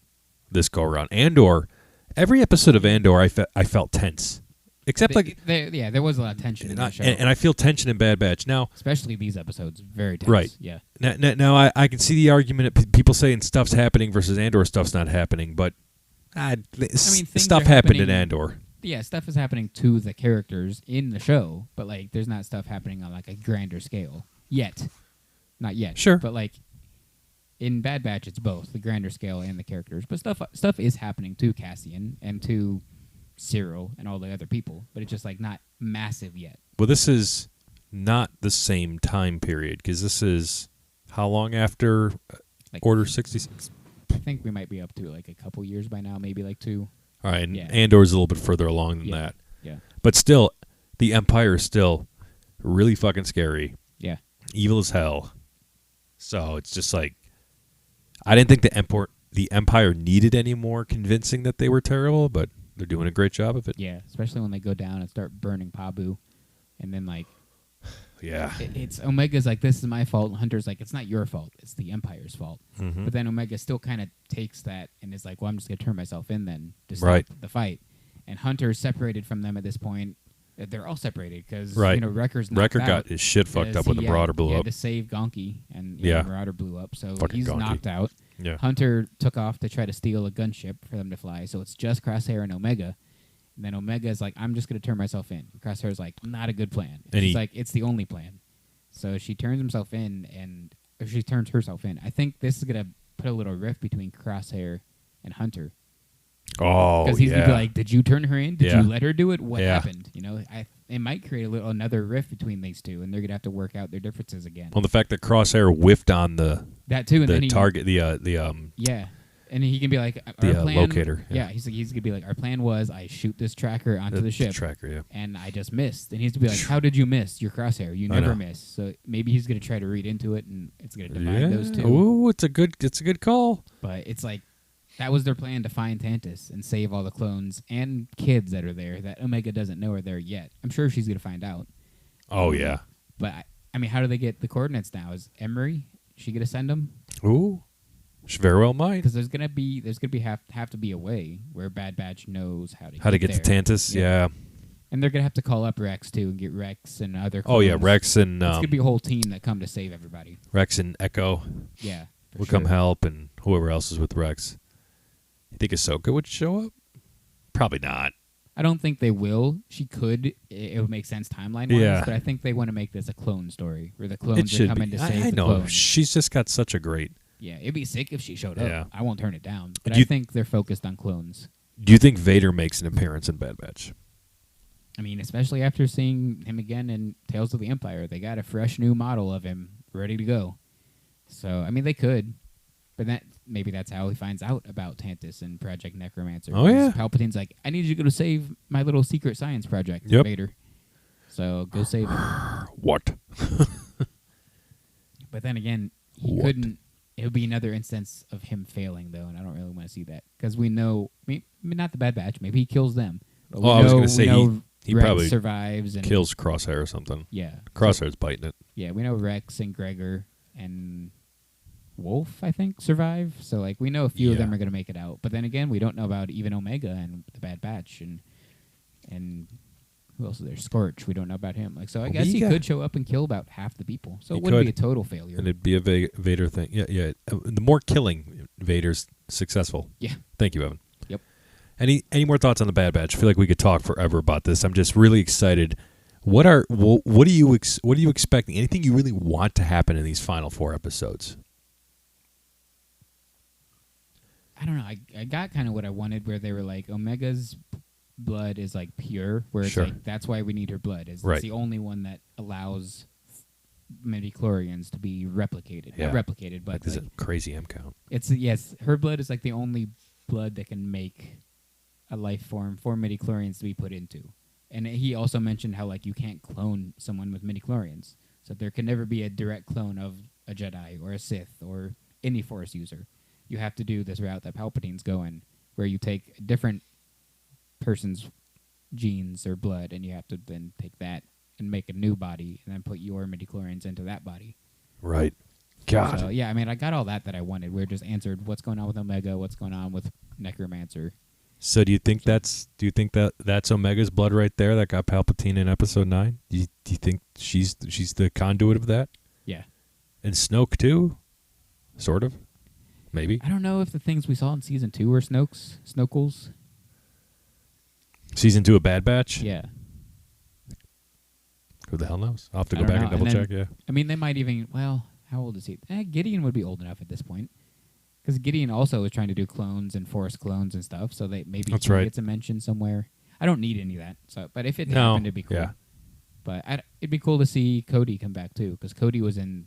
Speaker 1: this go around. Andor, every episode of Andor, I felt tense. Except
Speaker 2: there was a lot of tension in the show.
Speaker 1: And I feel tension in Bad Batch. Now,
Speaker 2: especially these episodes, very tense.
Speaker 1: Right.
Speaker 2: Yeah.
Speaker 1: Now I can see the argument of people saying stuff's happening versus Andor stuff's not happening, but stuff happened in Andor.
Speaker 2: Yeah, stuff is happening to the characters in the show, but like there's not stuff happening on like a grander scale yet. Not yet.
Speaker 1: Sure.
Speaker 2: But like in Bad Batch it's both, the grander scale and the characters. But stuff is happening to Cassian and to Cyril and all the other people, but it's just like not massive yet.
Speaker 1: Well, this is not the same time period because this is how long after Order 66?
Speaker 2: I think we might be up to like a couple years by now, maybe like 2.
Speaker 1: All right, and Andor's a little bit further along than that.
Speaker 2: Yeah.
Speaker 1: But still, the Empire is still really fucking scary.
Speaker 2: Yeah.
Speaker 1: Evil as hell. So it's just like, I didn't think the Empire needed any more convincing that they were terrible, but they're doing a great job of it.
Speaker 2: Yeah, especially when they go down and start burning Pabu. And then like,
Speaker 1: yeah,
Speaker 2: it's Omega's like, this is my fault. And Hunter's like, it's not your fault. It's the Empire's fault.
Speaker 1: Mm-hmm.
Speaker 2: But then Omega still kind of takes that and is like, well, I'm just going to turn myself in then to stop the fight. And Hunter's separated from them at this point. They're all separated because Wrecker
Speaker 1: got his shit fucked up when the Marauder blew up.
Speaker 2: To save Gonki, and Marauder blew up, so
Speaker 1: fucking
Speaker 2: he's
Speaker 1: Gonki.
Speaker 2: knocked out.
Speaker 1: Yeah.
Speaker 2: Hunter took off to try to steal a gunship for them to fly, so it's just Crosshair and Omega. And then Omega is like, I'm just going to turn myself in. Crosshair's like, not a good plan. And she's like, it's the only plan. So she turns herself in. I think this is going to put a little rift between Crosshair and Hunter.
Speaker 1: Oh,
Speaker 2: because he's gonna be like, "Did you turn her in? Did you let her do it? What
Speaker 1: Yeah.
Speaker 2: happened?" You know, it might create another rift between these two, and they're gonna have to work out their differences again.
Speaker 1: Well, the fact that Crosshair whiffed on
Speaker 2: that too, and
Speaker 1: the
Speaker 2: then
Speaker 1: target,
Speaker 2: and he can be like,
Speaker 1: the
Speaker 2: our plan,
Speaker 1: locator.
Speaker 2: Yeah, he's gonna be like, our plan was I shoot this tracker onto the ship, and I just missed. And he's gonna be like, how did you miss? You're Crosshair. You never miss. So maybe he's gonna try to read into it, and it's gonna divide those two.
Speaker 1: Ooh, it's a good call.
Speaker 2: But it's like, that was their plan, to find Tantus and save all the clones and kids that are there that Omega doesn't know are there yet. I'm sure she's going to find out.
Speaker 1: Oh, yeah.
Speaker 2: But, I mean, how do they get the coordinates now? Is Emery, she going to send them?
Speaker 1: Ooh, she very well might.
Speaker 2: Because there's going to have to be a way where Bad Batch knows how to get
Speaker 1: to Tantus, yeah.
Speaker 2: And they're going to have to call up Rex, too, and get Rex and other clones.
Speaker 1: Oh, yeah, Rex and...
Speaker 2: it's going to be a whole team that come to save everybody.
Speaker 1: Rex and Echo.
Speaker 2: Yeah,
Speaker 1: will come help, and whoever else is with Rex. You think Ahsoka would show up? Probably not.
Speaker 2: I don't think they will. She could. It would make sense timeline-wise, but I think they want to make this a clone story where the clones are coming to save the clones.
Speaker 1: She's just got such a great...
Speaker 2: Yeah, it'd be sick if she showed up.
Speaker 1: Yeah.
Speaker 2: I won't turn it down. But I think they're focused on clones.
Speaker 1: Do you think Vader makes an appearance in Bad Batch?
Speaker 2: I mean, especially after seeing him again in Tales of the Empire. They got a fresh new model of him ready to go. So, I mean, they could. But maybe that's how he finds out about Tantus and Project Necromancer.
Speaker 1: Oh, yeah.
Speaker 2: Palpatine's like, I need you to go save my little secret science project, Vader. So go save him.
Speaker 1: What?
Speaker 2: But then again, he couldn't. It would be another instance of him failing, though, and I don't really want to see that. Because we know, maybe not the Bad Batch, maybe he kills them. But
Speaker 1: I was going to say he
Speaker 2: Rex
Speaker 1: probably
Speaker 2: survives and
Speaker 1: kills Crosshair or something.
Speaker 2: Yeah.
Speaker 1: Crosshair's biting it.
Speaker 2: Yeah, we know Rex and Gregor and Wolf, I think, survive. So, like, we know a few of them are going to make it out. But then again, we don't know about even Omega and the Bad Batch and who else is there? Scorch. We don't know about him. Like, so I guess he could show up and kill about half the people. So it wouldn't be a total failure.
Speaker 1: And it'd be a Vader thing. Yeah. The more killing, Vader's successful.
Speaker 2: Yeah.
Speaker 1: Thank you, Evan.
Speaker 2: Yep.
Speaker 1: Any more thoughts on the Bad Batch? I feel like we could talk forever about this. I'm just really excited. What are you expecting? Anything you really want to happen in these final 4 episodes?
Speaker 2: I don't know. I got kind of what I wanted, where they were like, Omega's blood is like pure, where it's like, that's why we need her blood. It's the only one that allows midichlorians to be replicated.
Speaker 1: Yeah.
Speaker 2: Not replicated, but
Speaker 1: there's a crazy M count.
Speaker 2: Yes, her blood is like the only blood that can make a life form for midichlorians to be put into. And he also mentioned how, like, you can't clone someone with midichlorians. So there can never be a direct clone of a Jedi or a Sith or any Force user. you have to do this route that Palpatine's going, where you take a different person's genes or blood, and you have to then take that and make a new body, and then put your midichlorians into that body.
Speaker 1: Right. God.
Speaker 2: So, yeah, I mean, I got all that I wanted. We just answered what's going on with Omega, what's going on with Necromancer.
Speaker 1: So do you think that's Omega's blood right there that got Palpatine in Episode 9? Do you think she's the conduit of that?
Speaker 2: Yeah.
Speaker 1: And Snoke too? Sort of? Maybe?
Speaker 2: I don't know if the things we saw in Season 2 were Snokels.
Speaker 1: Season 2 of Bad Batch?
Speaker 2: Yeah.
Speaker 1: Who the hell knows? I'll have to
Speaker 2: I
Speaker 1: go
Speaker 2: don't
Speaker 1: back
Speaker 2: know.
Speaker 1: and double
Speaker 2: And then-
Speaker 1: check, yeah.
Speaker 2: I mean, they might even, well, how old is he? Gideon would be old enough at this point. Because Gideon also was trying to do clones and force clones and stuff, so they maybe
Speaker 1: That's
Speaker 2: he
Speaker 1: right.
Speaker 2: gets a mention somewhere. I don't need any of that, but if it
Speaker 1: No,
Speaker 2: happened, it'd be cool.
Speaker 1: yeah.
Speaker 2: But it'd be cool to see Cody come back too, because Cody was in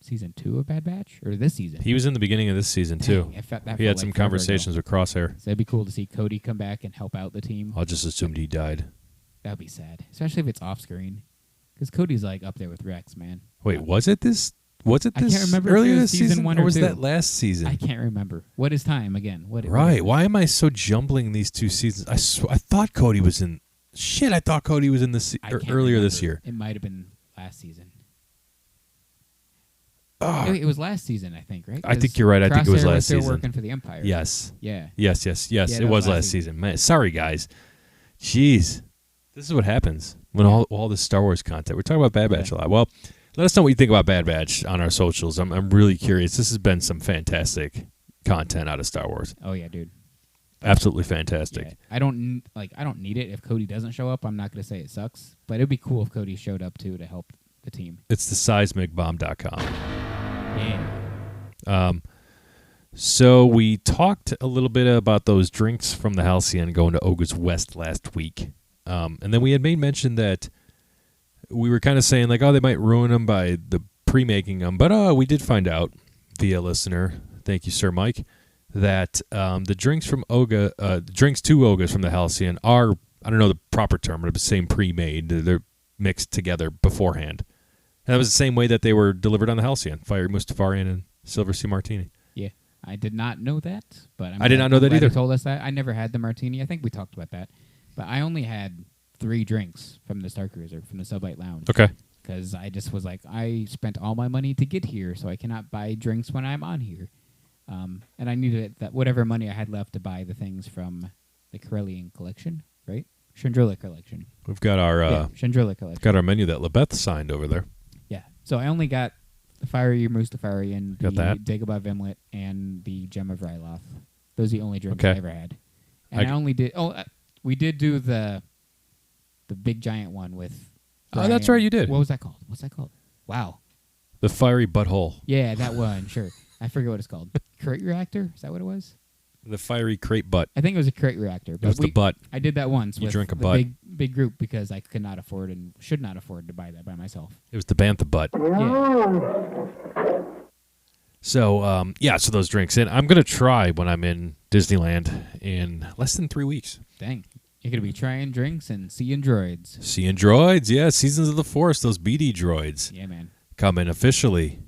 Speaker 2: Season 2 of Bad Batch, or this season.
Speaker 1: He was in the beginning of this season, too.
Speaker 2: Dang, that
Speaker 1: He had
Speaker 2: felt
Speaker 1: some
Speaker 2: like forever
Speaker 1: conversations
Speaker 2: ago.
Speaker 1: with Crosshair.
Speaker 2: So it'd be cool to see Cody come back and help out the team.
Speaker 1: I'll just assume he died.
Speaker 2: That'd be sad, especially if it's off screen, because Cody's like up there with Rex, man.
Speaker 1: Wait, was it this? Was it
Speaker 2: I
Speaker 1: this
Speaker 2: can't remember if it
Speaker 1: earlier
Speaker 2: was
Speaker 1: this
Speaker 2: season
Speaker 1: season,
Speaker 2: 1
Speaker 1: or
Speaker 2: or
Speaker 1: was
Speaker 2: 2.
Speaker 1: that last season?
Speaker 2: I can't remember. What is time again? What
Speaker 1: Right.
Speaker 2: is
Speaker 1: Why am I so jumbling these two seasons? I thought Cody was in. Shit, I thought Cody was in this
Speaker 2: I can't
Speaker 1: earlier this
Speaker 2: remember.
Speaker 1: year.
Speaker 2: It might have been last season.
Speaker 1: Oh,
Speaker 2: It was last season, I think, right?
Speaker 1: I think you're right. I think it was
Speaker 2: Crosshair
Speaker 1: last
Speaker 2: still
Speaker 1: season.
Speaker 2: working for the Empire.
Speaker 1: yes.
Speaker 2: Yeah.
Speaker 1: Yes.
Speaker 2: Yeah,
Speaker 1: It was last season. Man, sorry, guys. Jeez. This is what happens when all this Star Wars content. We're talking about Bad Batch a lot. Well, let us know what you think about Bad Batch on our socials. I'm really curious. This has been some fantastic content out of Star Wars.
Speaker 2: Oh yeah, dude.
Speaker 1: Absolutely fantastic.
Speaker 2: Yeah. I don't need it. If Cody doesn't show up, I'm not going to say it sucks. But it'd be cool if Cody showed up too to help the team.
Speaker 1: It's the seismicbomb.com.
Speaker 2: Yeah.
Speaker 1: So we talked a little bit about those drinks from the Halcyon going to Oga's West last week. And then we had made mention that we were kind of saying like, oh, they might ruin them by the pre-making them. But we did find out via listener, thank you, Sir Mike, that the drinks from Oga, drinks to Oga's from the Halcyon are, I don't know the proper term, but the same pre-made. They're mixed together beforehand. And that was the same way that they were delivered on the Halcyon, Fiery Mustafarian and Silver Sea Martini.
Speaker 2: Yeah. I did not know that, but
Speaker 1: I did not know that either.
Speaker 2: You told us that. I never had the martini. I think we talked about that. But I only had 3 drinks from the Star Cruiser, from the Sublight Lounge.
Speaker 1: Okay.
Speaker 2: Because I just was like, I spent all my money to get here, so I cannot buy drinks when I'm on here. And I needed that whatever money I had left to buy the things from the Corellian collection, right? Chandrilla collection.
Speaker 1: We've got our
Speaker 2: Chandrilla collection.
Speaker 1: got our menu that Lebeth signed over there.
Speaker 2: Yeah. So I only got the Fiery Mustafarian, the
Speaker 1: Got that.
Speaker 2: Dagobah Vimlet, and the Gem of Ryloth. Those are the only drinks
Speaker 1: Okay.
Speaker 2: I ever had. And I only did. We did do the big giant one with.
Speaker 1: Oh, that's right, you did.
Speaker 2: What was that called? What's that called? Wow.
Speaker 1: The Fiery Butthole.
Speaker 2: Yeah, that one. Sure. I forget what it's called. Crate reactor? Is that what it was?
Speaker 1: The Fiery Crate Butt.
Speaker 2: I think it was a crate reactor.
Speaker 1: It was the butt.
Speaker 2: I did that once
Speaker 1: You
Speaker 2: with
Speaker 1: drank a
Speaker 2: the
Speaker 1: butt.
Speaker 2: big group because I could not afford and should not afford to buy that by myself.
Speaker 1: It was the Bantha Butt.
Speaker 2: Yeah.
Speaker 1: So, so those drinks. And I'm going to try when I'm in Disneyland in less than 3 weeks.
Speaker 2: Dang. You're going to be trying drinks and seeing droids.
Speaker 1: Seeing droids, yeah. Seasons of the Force, those BD droids
Speaker 2: Yeah, man.
Speaker 1: coming officially.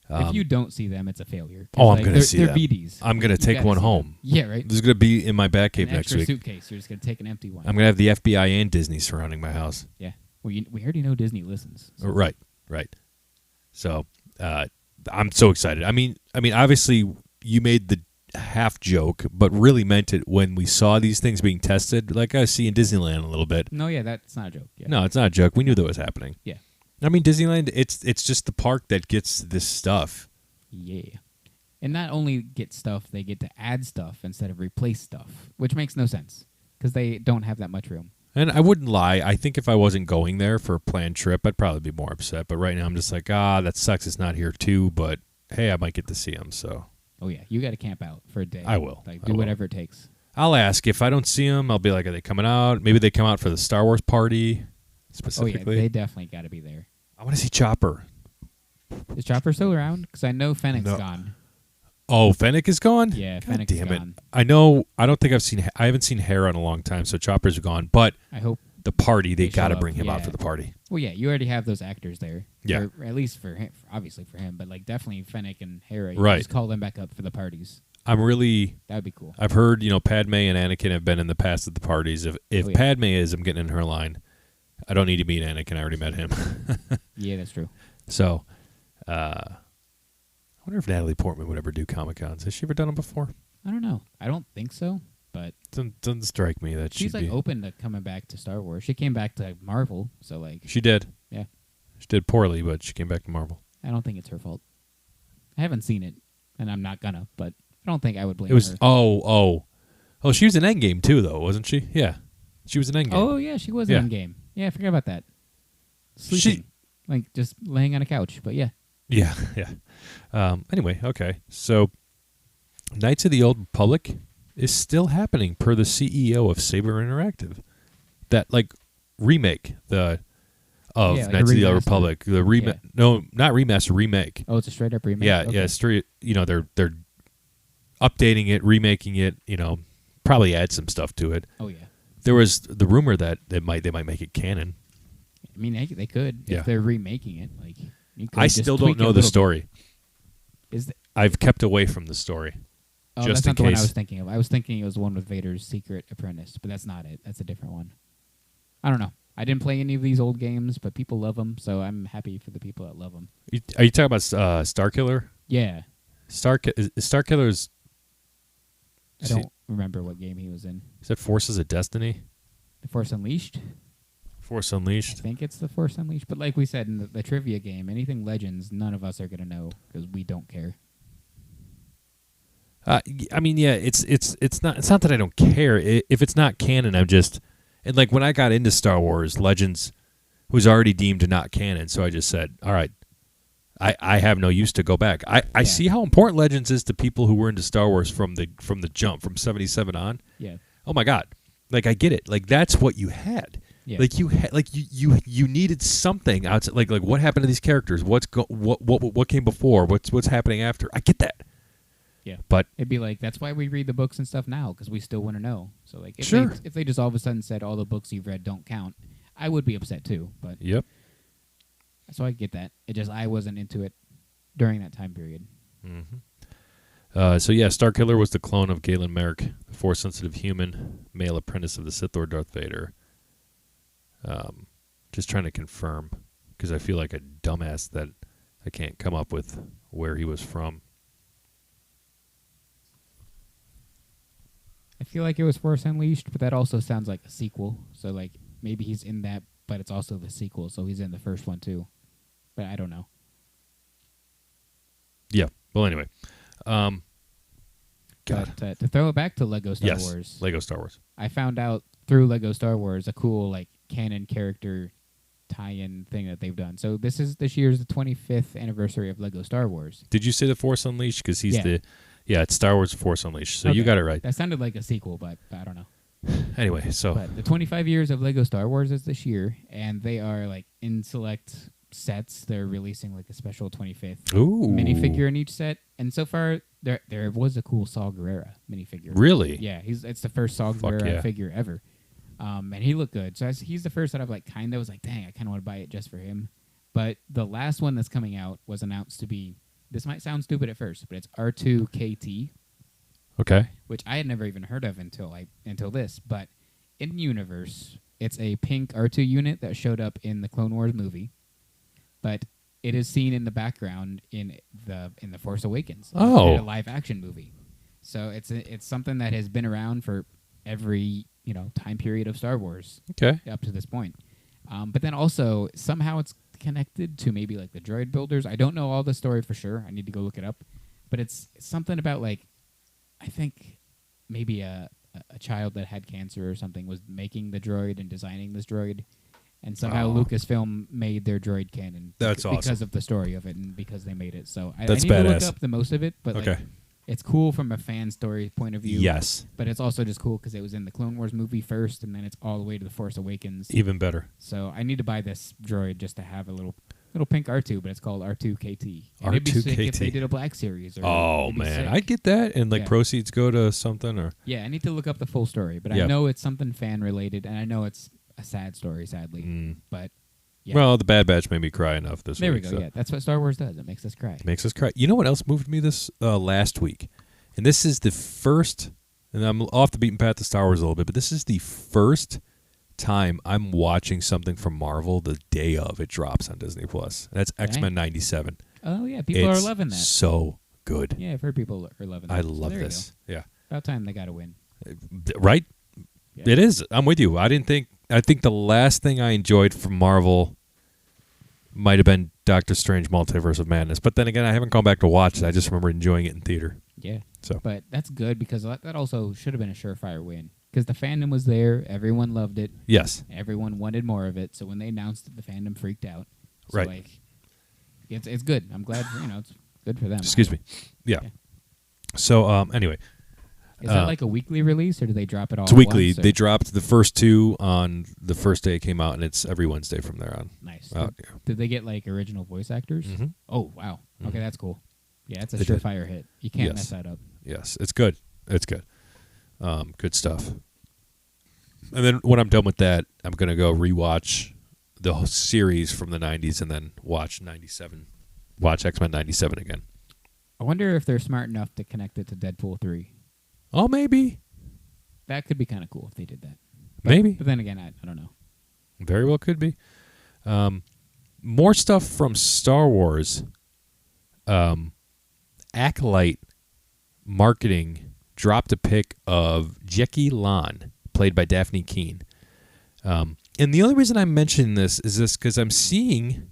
Speaker 2: If you don't see them, it's a failure.
Speaker 1: Oh, I'm going to see
Speaker 2: they're
Speaker 1: them.
Speaker 2: BDs.
Speaker 1: I'm going to
Speaker 2: You
Speaker 1: take
Speaker 2: gotta
Speaker 1: one
Speaker 2: see
Speaker 1: home.
Speaker 2: them. Yeah, right.
Speaker 1: This is going to be in my Batcave
Speaker 2: An
Speaker 1: next
Speaker 2: extra
Speaker 1: week.
Speaker 2: suitcase. You're just going to take an empty one.
Speaker 1: I'm going to have the FBI and Disney surrounding my house.
Speaker 2: Yeah. Well, we already know Disney listens. So.
Speaker 1: Right. So I'm so excited. I mean, obviously you made the half joke, but really meant it when we saw these things being tested, like I see in Disneyland a little bit.
Speaker 2: No, yeah, that's not a joke. Yeah.
Speaker 1: No, it's not a joke. We knew that was happening.
Speaker 2: Yeah.
Speaker 1: I mean, Disneyland, it's just the park that gets this stuff.
Speaker 2: Yeah. And not only get stuff, they get to add stuff instead of replace stuff, which makes no sense because they don't have that much room.
Speaker 1: And I wouldn't lie. I think if I wasn't going there for a planned trip, I'd probably be more upset. But right now I'm just like, that sucks. It's not here too. But hey, I might get to see them. So.
Speaker 2: Oh, yeah. You got to camp out for a day.
Speaker 1: I will.
Speaker 2: Like,
Speaker 1: I
Speaker 2: do
Speaker 1: will.
Speaker 2: whatever it takes.
Speaker 1: I'll ask. If I don't see them, I'll be like, are they coming out? Maybe they come out for the Star Wars party specifically.
Speaker 2: Oh, yeah. They definitely got to be there.
Speaker 1: I want to see Chopper.
Speaker 2: Is Chopper still around? Because I know Fennec's
Speaker 1: No.
Speaker 2: gone.
Speaker 1: Oh, Fennec is gone?
Speaker 2: Yeah,
Speaker 1: God
Speaker 2: Fennec's
Speaker 1: damn
Speaker 2: gone.
Speaker 1: it. I don't think I haven't seen Hera in a long time, so Chopper's gone. But
Speaker 2: I hope.
Speaker 1: the party, they
Speaker 2: They
Speaker 1: got to
Speaker 2: show up,
Speaker 1: bring him out
Speaker 2: yeah.
Speaker 1: for the party.
Speaker 2: Well, yeah, you already have those actors there.
Speaker 1: Yeah.
Speaker 2: Or at least for him, obviously for him, but like definitely Fennec and Hera. You
Speaker 1: Right.
Speaker 2: Just call them back up for the parties.
Speaker 1: I'm really.
Speaker 2: That would be cool.
Speaker 1: I've heard, Padme and Anakin have been in the past at the parties. If Padme is, I'm getting in her line. I don't need to meet Anakin. I already met him.
Speaker 2: Yeah, that's true.
Speaker 1: So, I wonder if Natalie Portman would ever do Comic-Cons. Has she ever done them before?
Speaker 2: I don't know. I don't think so, but
Speaker 1: doesn't strike me that
Speaker 2: she's
Speaker 1: she'd be
Speaker 2: open to coming back to Star Wars. She came back to Marvel, so
Speaker 1: She did.
Speaker 2: Yeah.
Speaker 1: She did poorly, but she came back to Marvel.
Speaker 2: I don't think it's her fault. I haven't seen it, and I'm not gonna, but I don't think I would blame
Speaker 1: It was
Speaker 2: her.
Speaker 1: Oh, she was in Endgame too, though, wasn't she? Yeah, she was in Endgame.
Speaker 2: Oh yeah, she was in Endgame. Yeah, I forgot about that. Sleeping, like just laying on a couch, but yeah.
Speaker 1: Yeah. Anyway, okay. So, Knights of the Old Republic is still happening per the CEO of Saber Interactive. That remake of Knights of the Old Republic. The no, not remaster, remake.
Speaker 2: Oh, it's a straight up remake.
Speaker 1: Yeah,
Speaker 2: okay.
Speaker 1: yeah, straight. They're updating it, remaking it. Probably add some stuff to it.
Speaker 2: Oh yeah.
Speaker 1: There was the rumor that they might make it canon.
Speaker 2: I mean, they could if they're remaking it.
Speaker 1: I still don't know the story.
Speaker 2: Is
Speaker 1: I've kept away from the story.
Speaker 2: Oh,
Speaker 1: just
Speaker 2: that's not
Speaker 1: in
Speaker 2: the one I
Speaker 1: case.
Speaker 2: was thinking of. I was thinking it was the one with Vader's secret apprentice, but that's not it. That's a different one. I don't know. I didn't play any of these old games, but people love them, so I'm happy for the people that love them.
Speaker 1: Are you talking about Starkiller?
Speaker 2: Yeah.
Speaker 1: Starkiller's.
Speaker 2: I don't remember what game he was in.
Speaker 1: Is that Forces of Destiny?
Speaker 2: The Force Unleashed?
Speaker 1: Force
Speaker 2: I
Speaker 1: Unleashed.
Speaker 2: think it's the Force Unleashed. But like we said in the trivia game, anything Legends, none of us are going to know because we don't care.
Speaker 1: I mean, yeah, it's not that I don't care. If it's not canon, I'm just when I got into Star Wars, Legends was already deemed not canon, so I just said, all right, I have no use to go back. I see how important Legends is to people who were into Star Wars from the jump from 77 on.
Speaker 2: Yeah.
Speaker 1: Oh my God, I get it. That's what you had.
Speaker 2: Yeah.
Speaker 1: You needed something outside. Like what happened to these characters? What came before? What's happening after? I get that.
Speaker 2: Yeah,
Speaker 1: but
Speaker 2: it'd be that's why we read the books and stuff now because we still want to know. So if they just all of a sudden said all the books you've read don't count, I would be upset too. But
Speaker 1: yep.
Speaker 2: So I get that. It just I wasn't into it during that time period.
Speaker 1: Mm-hmm. So Starkiller was the clone of Galen Merrick, the Force-sensitive human, male apprentice of the Sith Lord Darth Vader. Just trying to confirm because I feel like a dumbass that I can't come up with where he was from.
Speaker 2: I feel like it was Force Unleashed, but that also sounds like a sequel. So maybe he's in that, but it's also the sequel, so he's in the first one too. But I don't know.
Speaker 1: Yeah. Well, anyway. God.
Speaker 2: But to throw it back to Lego Star Wars.
Speaker 1: Lego Star Wars.
Speaker 2: I found out through Lego Star Wars a cool canon character tie-in thing that they've done. So this year's the 25th anniversary of Lego Star Wars.
Speaker 1: Did you say the Force Unleashed? Because he's it's Star Wars Force Unleashed. So
Speaker 2: okay.
Speaker 1: You got it right.
Speaker 2: That sounded like a sequel, but I don't know.
Speaker 1: Anyway, so
Speaker 2: but the 25 years of Lego Star Wars is this year, and they are in select sets. They're releasing a special 25th minifigure in each set. And so far, there was a cool Saw Gerrera minifigure.
Speaker 1: Really?
Speaker 2: Yeah, it's the first Saw Gerrera figure ever. And he looked good. So he's the first that I've kind of was dang, I kind of want to buy it just for him. But the last one that's coming out was announced to be, this might sound stupid at first, but it's R2KT.
Speaker 1: Okay.
Speaker 2: Which I had never even heard of until this. But in universe, it's a pink R2 unit that showed up in the Clone Wars movie. But it is seen in the background in the Force Awakens. In a live action movie. So it's something that has been around for every time period of Star Wars.
Speaker 1: Okay.
Speaker 2: Up to this point. But then also somehow it's connected to maybe the droid builders. I don't know all the story for sure. I need to go look it up. But it's something about I think maybe a child that had cancer or something was making the droid and designing this droid. And somehow Lucasfilm made their droid canon.
Speaker 1: That's awesome.
Speaker 2: Because of the story of it and because they made it. So I need
Speaker 1: badass.
Speaker 2: to look up the most of it. But it's cool from a fan story point of view.
Speaker 1: Yes.
Speaker 2: But it's also just cool because it was in the Clone Wars movie first, and then it's all the way to the Force Awakens.
Speaker 1: Even better.
Speaker 2: So I need to buy this droid just to have a little pink R2, but it's called R2KT.
Speaker 1: And
Speaker 2: it'd be sick if they did a Black Series.
Speaker 1: Oh man, I get that, and proceeds go to something or.
Speaker 2: Yeah, I need to look up the full story, but I know it's something fan related, and I know it's a sad story, sadly. But yeah.
Speaker 1: Well, the Bad Batch made me cry enough this week.
Speaker 2: There we go.
Speaker 1: So.
Speaker 2: Yeah, that's what Star Wars does. It makes us cry.
Speaker 1: Makes us cry. You know what else moved me this last week? And this is the first, and I'm off the beaten path of Star Wars a little bit, but this is the first time I'm watching something from Marvel the day of it drops on Disney Plus. That's X-Men 97.
Speaker 2: Oh, yeah. People are loving that.
Speaker 1: So good.
Speaker 2: Yeah, I've heard people are loving that.
Speaker 1: I love this. Yeah.
Speaker 2: About time they got to win.
Speaker 1: Right?
Speaker 2: Yeah.
Speaker 1: It is. I'm with you. I think the last thing I enjoyed from Marvel might have been Doctor Strange Multiverse of Madness. But then again, I haven't gone back to watch it. I just remember enjoying it in theater.
Speaker 2: Yeah.
Speaker 1: So,
Speaker 2: but that's good because that also should have been a surefire win. Because the fandom was there. Everyone loved it.
Speaker 1: yes.
Speaker 2: Everyone wanted more of it. So when they announced it, the fandom freaked out. So
Speaker 1: Right.
Speaker 2: Like, it's good. I'm glad, it's good for them.
Speaker 1: Excuse me. Yeah. So, anyway.
Speaker 2: Is that like a weekly release, or do they drop it all
Speaker 1: It's weekly.
Speaker 2: once, or?
Speaker 1: They dropped the first 2 on the first day it came out, and it's every Wednesday from there on.
Speaker 2: Nice.
Speaker 1: Yeah.
Speaker 2: Did they get, like, original voice actors?
Speaker 1: Mhm.
Speaker 2: Oh, wow.
Speaker 1: Mhm.
Speaker 2: Okay, that's cool. Yeah, it's a
Speaker 1: They did.
Speaker 2: surefire hit. You can't
Speaker 1: Yes.
Speaker 2: mess that up.
Speaker 1: Yes, it's good. It's good. Good stuff. And then when I'm done with that, I'm going to go rewatch the whole series from the 90s and then watch 97. Watch X-Men 97 again.
Speaker 2: I wonder if they're smart enough to connect it to Deadpool 3.
Speaker 1: Oh, maybe.
Speaker 2: That could be kind of cool if they did that.
Speaker 1: Maybe.
Speaker 2: But then again, I don't know.
Speaker 1: Very well could be. More stuff from Star Wars. Acolyte Marketing dropped a pic of Jackie Lan, played by Daphne Keane. And the only reason I'm mentioning this is because I'm seeing...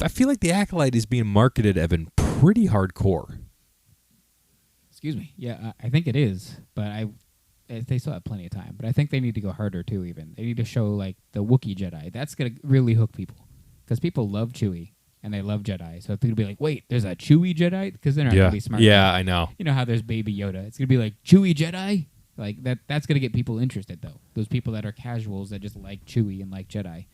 Speaker 1: I feel like the Acolyte is being marketed as being pretty hardcore.
Speaker 2: Excuse me. Yeah, I think it is, but they still have plenty of time. But I think they need to go harder too. Even they need to show like the Wookiee Jedi. That's gonna really hook people because people love Chewie and they love Jedi. So if they're gonna be like, wait, there's a Chewie Jedi, because they're not gonna be smart.
Speaker 1: Yeah, I know.
Speaker 2: You know how there's Baby Yoda. It's gonna be like Chewie Jedi. Like that's gonna get people interested though. Those people that are casuals that just like Chewie and like Jedi.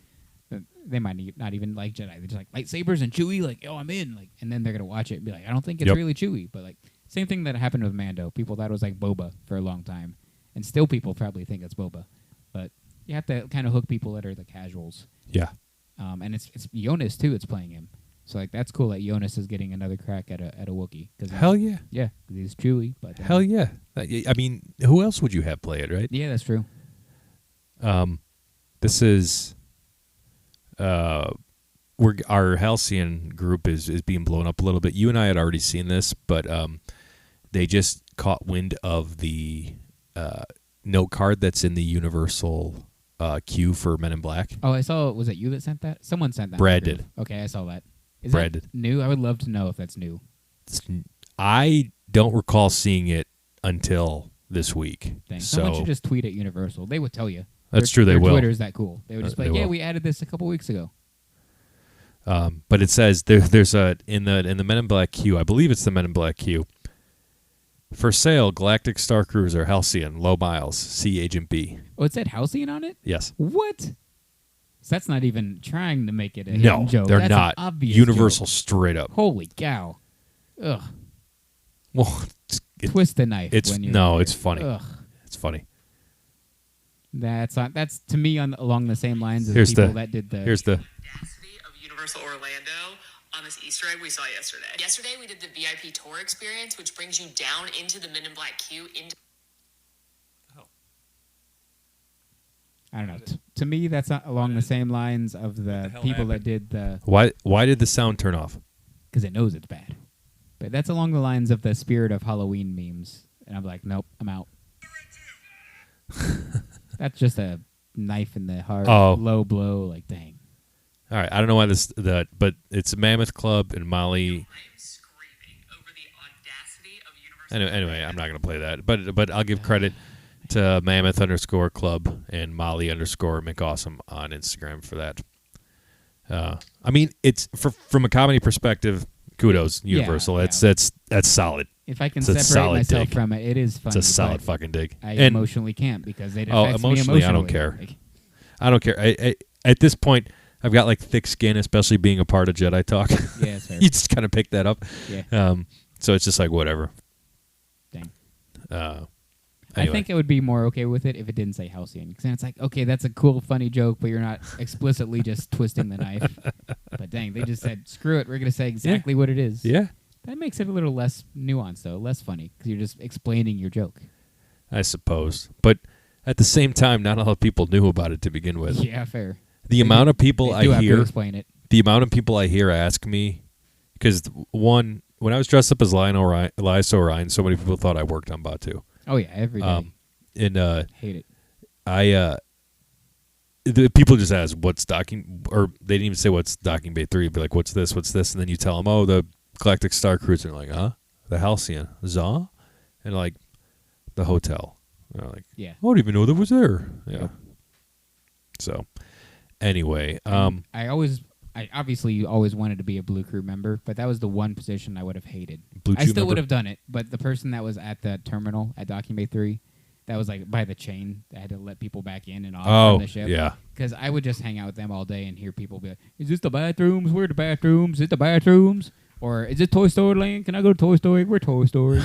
Speaker 2: They might not even like Jedi. They're just like lightsabers and Chewie. Like, oh, I'm in. Like, and then they're gonna watch it and be like, I don't think it's really Chewie. But like, same thing that happened with Mando. People thought it was like Boba for a long time, and still people probably think it's Boba. But you have to kind of hook people that are the casuals.
Speaker 1: Yeah.
Speaker 2: And it's Jonas too. It's playing him. So like that's cool that Jonas is getting another crack at a Wookiee.
Speaker 1: Hell yeah.
Speaker 2: Yeah, because he's Chewie. But
Speaker 1: Hell yeah. I mean, who else would you have play it, right?
Speaker 2: Yeah, that's true.
Speaker 1: This is our Halcyon group is being blown up a little bit. You and I had already seen this, but they just caught wind of the note card that's in the Universal queue for Men in Black.
Speaker 2: Oh, I saw. Was it you that sent that? Someone sent that.
Speaker 1: Brad did.
Speaker 2: Okay, I saw that. Is
Speaker 1: Brad
Speaker 2: that
Speaker 1: did.
Speaker 2: new? I would love to know if that's new.
Speaker 1: I don't recall seeing it until this week.
Speaker 2: Dang.
Speaker 1: So
Speaker 2: Someone should just tweet at Universal. They would tell you.
Speaker 1: That's true. They will.
Speaker 2: Twitter's that cool. They would just be like,
Speaker 1: they
Speaker 2: yeah,
Speaker 1: will.
Speaker 2: we added this a couple weeks ago.
Speaker 1: But it says there's a in the Men in Black queue. I believe it's the Men in Black queue. For sale, Galactic Star Cruiser Halcyon, low miles. See Agent B.
Speaker 2: Oh, it said Halcyon on it?
Speaker 1: Yes.
Speaker 2: What? So that's not even trying to make it a
Speaker 1: No,
Speaker 2: hidden joke.
Speaker 1: they're
Speaker 2: That's
Speaker 1: not.
Speaker 2: An obvious
Speaker 1: Universal
Speaker 2: joke.
Speaker 1: straight up.
Speaker 2: Holy cow! Ugh.
Speaker 1: Well,
Speaker 2: Twist the knife.
Speaker 1: it's
Speaker 2: when you're
Speaker 1: no,
Speaker 2: there.
Speaker 1: it's funny.
Speaker 2: Ugh.
Speaker 1: It's funny.
Speaker 2: That's to me along the same lines as
Speaker 1: Here's
Speaker 2: people that did the.
Speaker 1: Here's the.
Speaker 3: Audacity of Universal Orlando on this Easter egg we saw yesterday. Yesterday we did the VIP tour experience, which brings you down into the Men in Black queue.
Speaker 2: I don't know. To me, that's not along the same lines of the people that did the.
Speaker 1: Why did the sound turn off?
Speaker 2: Because it knows it's bad. But that's along the lines of the Spirit of Halloween memes. And I'm like, nope, I'm out. That's just a knife in the heart.
Speaker 1: Oh.
Speaker 2: Low blow. Like, dang.
Speaker 1: All right, I don't know why but it's Mammoth Club and Molly.
Speaker 3: I am screaming over the audacity of Universal.
Speaker 1: Anyway, I'm not gonna play that, but I'll give credit to Mammoth_Club and Molly_McAwesome on Instagram for that. I mean, it's from a comedy perspective. Kudos, Universal.
Speaker 2: Yeah.
Speaker 1: That's solid.
Speaker 2: If I can
Speaker 1: It's a
Speaker 2: separate
Speaker 1: solid
Speaker 2: myself
Speaker 1: dig.
Speaker 2: from it, it is funny.
Speaker 1: It's a solid
Speaker 2: but
Speaker 1: fucking dig.
Speaker 2: I
Speaker 1: And
Speaker 2: emotionally can't because it
Speaker 1: Oh,
Speaker 2: affects me
Speaker 1: emotionally,
Speaker 2: emotionally.
Speaker 1: I don't care.
Speaker 2: Like,
Speaker 1: I don't care. I at this point, I've got like thick skin, especially being a part of Jedi Talk.
Speaker 2: yeah, it's fair.
Speaker 1: You just kind of pick that up.
Speaker 2: Yeah.
Speaker 1: So it's just like whatever.
Speaker 2: Dang.
Speaker 1: Anyway.
Speaker 2: I think I would be more okay with it if it didn't say Halcyon. Because then it's like, okay, that's a cool, funny joke, but you're not explicitly just twisting the knife. But dang, they just said, screw it, we're going to say exactly what it is.
Speaker 1: Yeah.
Speaker 2: That makes it a little less nuanced, though, less funny, because you're just explaining your joke.
Speaker 1: I suppose. But at the same time, not a lot of people knew about it to begin with.
Speaker 2: Yeah, fair.
Speaker 1: The amount of people
Speaker 2: They do
Speaker 1: I
Speaker 2: have to
Speaker 1: hear,
Speaker 2: explain it.
Speaker 1: the amount of people I hear ask me, because one, when I was dressed up as Elias Orion, so many people thought I worked on Batu.
Speaker 2: Oh, yeah, every day.
Speaker 1: And
Speaker 2: Hate it.
Speaker 1: the people just ask what's docking, or they didn't even say what's docking bay 3. They'd be like, what's this, and then you tell them, oh, the Galactic Star Cruiser. And they're like, huh? The Halcyon. Za? And like, the hotel. And they're like,
Speaker 2: Yeah.
Speaker 1: I don't even know that was there. Yeah.
Speaker 2: Yep.
Speaker 1: So, anyway.
Speaker 2: I obviously always wanted to be a Blue Crew member, but that was the one position I would have hated.
Speaker 1: Blue
Speaker 2: I
Speaker 1: Crew
Speaker 2: still
Speaker 1: member?
Speaker 2: would have done it, but the person that was at the terminal at Docking Bay 3, that was like by the chain, that had to let people back in and off from the ship.
Speaker 1: Yeah.
Speaker 2: Because I would just hang out with them all day and hear people be like, is this the bathrooms? Where are the bathrooms? Is it the bathrooms? Or is it Toy Story Land? Can I go to Toy Story? We're Toy Story.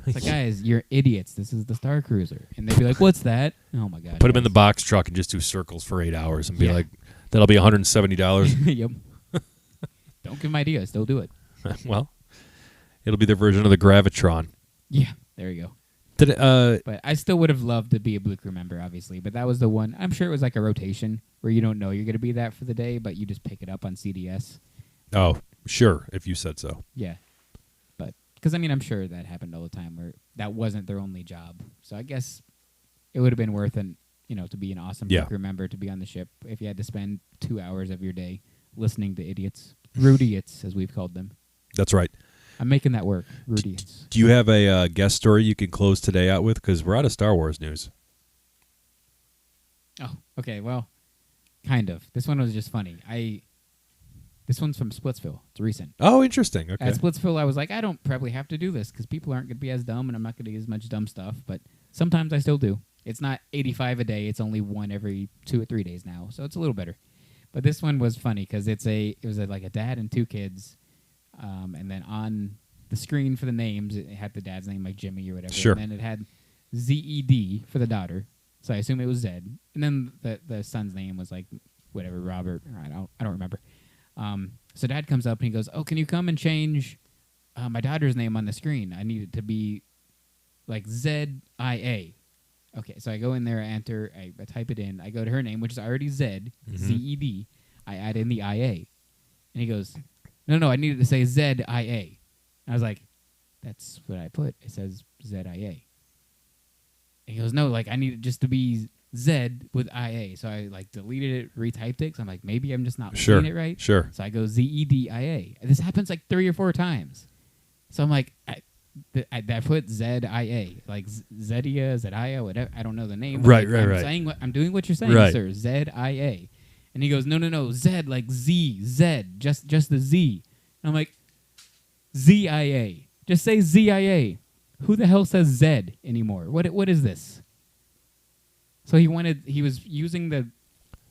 Speaker 2: It's like, guys, you're idiots. This is the Star Cruiser. And they'd be like, what's that? Oh, my God.
Speaker 1: Put them in the box truck and just do circles for 8 hours and be
Speaker 2: Yeah.
Speaker 1: like, that'll be $170.
Speaker 2: Yep. Don't give them ideas. They'll do it.
Speaker 1: Well, it'll be their version of the Gravitron.
Speaker 2: Yeah. There you go. But I still would have loved to be a Blue Crew member, obviously. But that was the one. I'm sure it was like a rotation where you don't know you're going to be that for the day, but you just pick it up on CDS.
Speaker 1: Oh, sure, if you said so.
Speaker 2: Yeah. But, because, I mean, I'm sure that happened all the time where that wasn't their only job. So I guess it would have been worth it, to be an awesome Blue Crew member, to be on the ship if you had to spend 2 hours of your day listening to idiots. Rudiiots, as we've called them.
Speaker 1: That's right.
Speaker 2: I'm making that work. Rudiiots.
Speaker 1: Do you have a guest story you can close today out with? Because we're out of Star Wars news.
Speaker 2: Oh, okay. Well, kind of. This one was just funny. This one's from Splitsville. It's recent.
Speaker 1: Oh, interesting. Okay.
Speaker 2: At Splitsville, I was like, I don't probably have to do this because people aren't going to be as dumb, and I'm not going to get as much dumb stuff. But sometimes I still do. It's not 85 a day. It's only one every 2 or 3 days now, so it's a little better. But this one was funny because it was like a dad and 2 kids, and then on the screen for the names, it had the dad's name like Jimmy or whatever.
Speaker 1: Sure.
Speaker 2: And then it had ZED for the daughter, so I assume it was Zed. And then the son's name was like whatever, Robert. I don't remember. So dad comes up and he goes, "Oh, can you come and change my daughter's name on the screen? I need it to be like ZIA." Okay, so I go in there, I enter, I type it in. I go to her name, which is already Zed, ZED. I add in the IA. And he goes, no, I needed to say ZIA. I was like, that's what I put. It says ZIA. And he goes, no, like I need it just to be Z with IA. So I like deleted it, retyped it. So I'm like, maybe I'm just not saying it right.
Speaker 1: Sure.
Speaker 2: So I go ZEDIA. And this happens like 3 or 4 times. So I'm like, I put ZIA, like Zedia, Zedia, whatever. I don't know the name.
Speaker 1: Right,
Speaker 2: like,
Speaker 1: right.
Speaker 2: I'm doing what you're saying,
Speaker 1: Right.
Speaker 2: sir. ZIA. And he goes, no, Z, like Z, just the Z. And I'm like, ZIA. Just say ZIA. Who the hell says Z anymore? What is this? So he was using the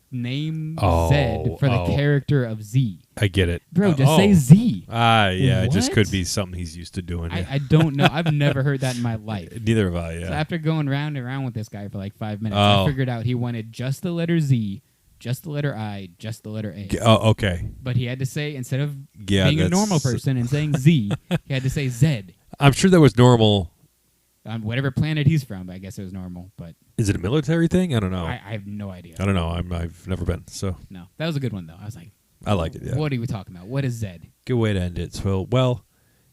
Speaker 2: name Z for the character of Z.
Speaker 1: I get it.
Speaker 2: Bro, just say Z.
Speaker 1: Yeah, it just
Speaker 2: What?
Speaker 1: could be something he's used to doing.
Speaker 2: I don't know. I've never heard that in my life.
Speaker 1: Neither have I, yeah.
Speaker 2: So after going round and round with this guy for like 5 minutes, I figured out he wanted just the letter Z, just the letter I, just the letter A.
Speaker 1: Oh, okay.
Speaker 2: But he had to say, instead of being a normal person and saying Z, he had to say Z.
Speaker 1: I'm sure that was normal.
Speaker 2: On whatever planet he's from, I guess it was normal. But
Speaker 1: Is it a military thing? I don't know.
Speaker 2: I have no idea.
Speaker 1: I don't know. I've never been, so.
Speaker 2: No, that was a good one, though. I was like,
Speaker 1: I like it, yeah.
Speaker 2: what are we talking about? What is Z?
Speaker 1: Good way to end it. So, well,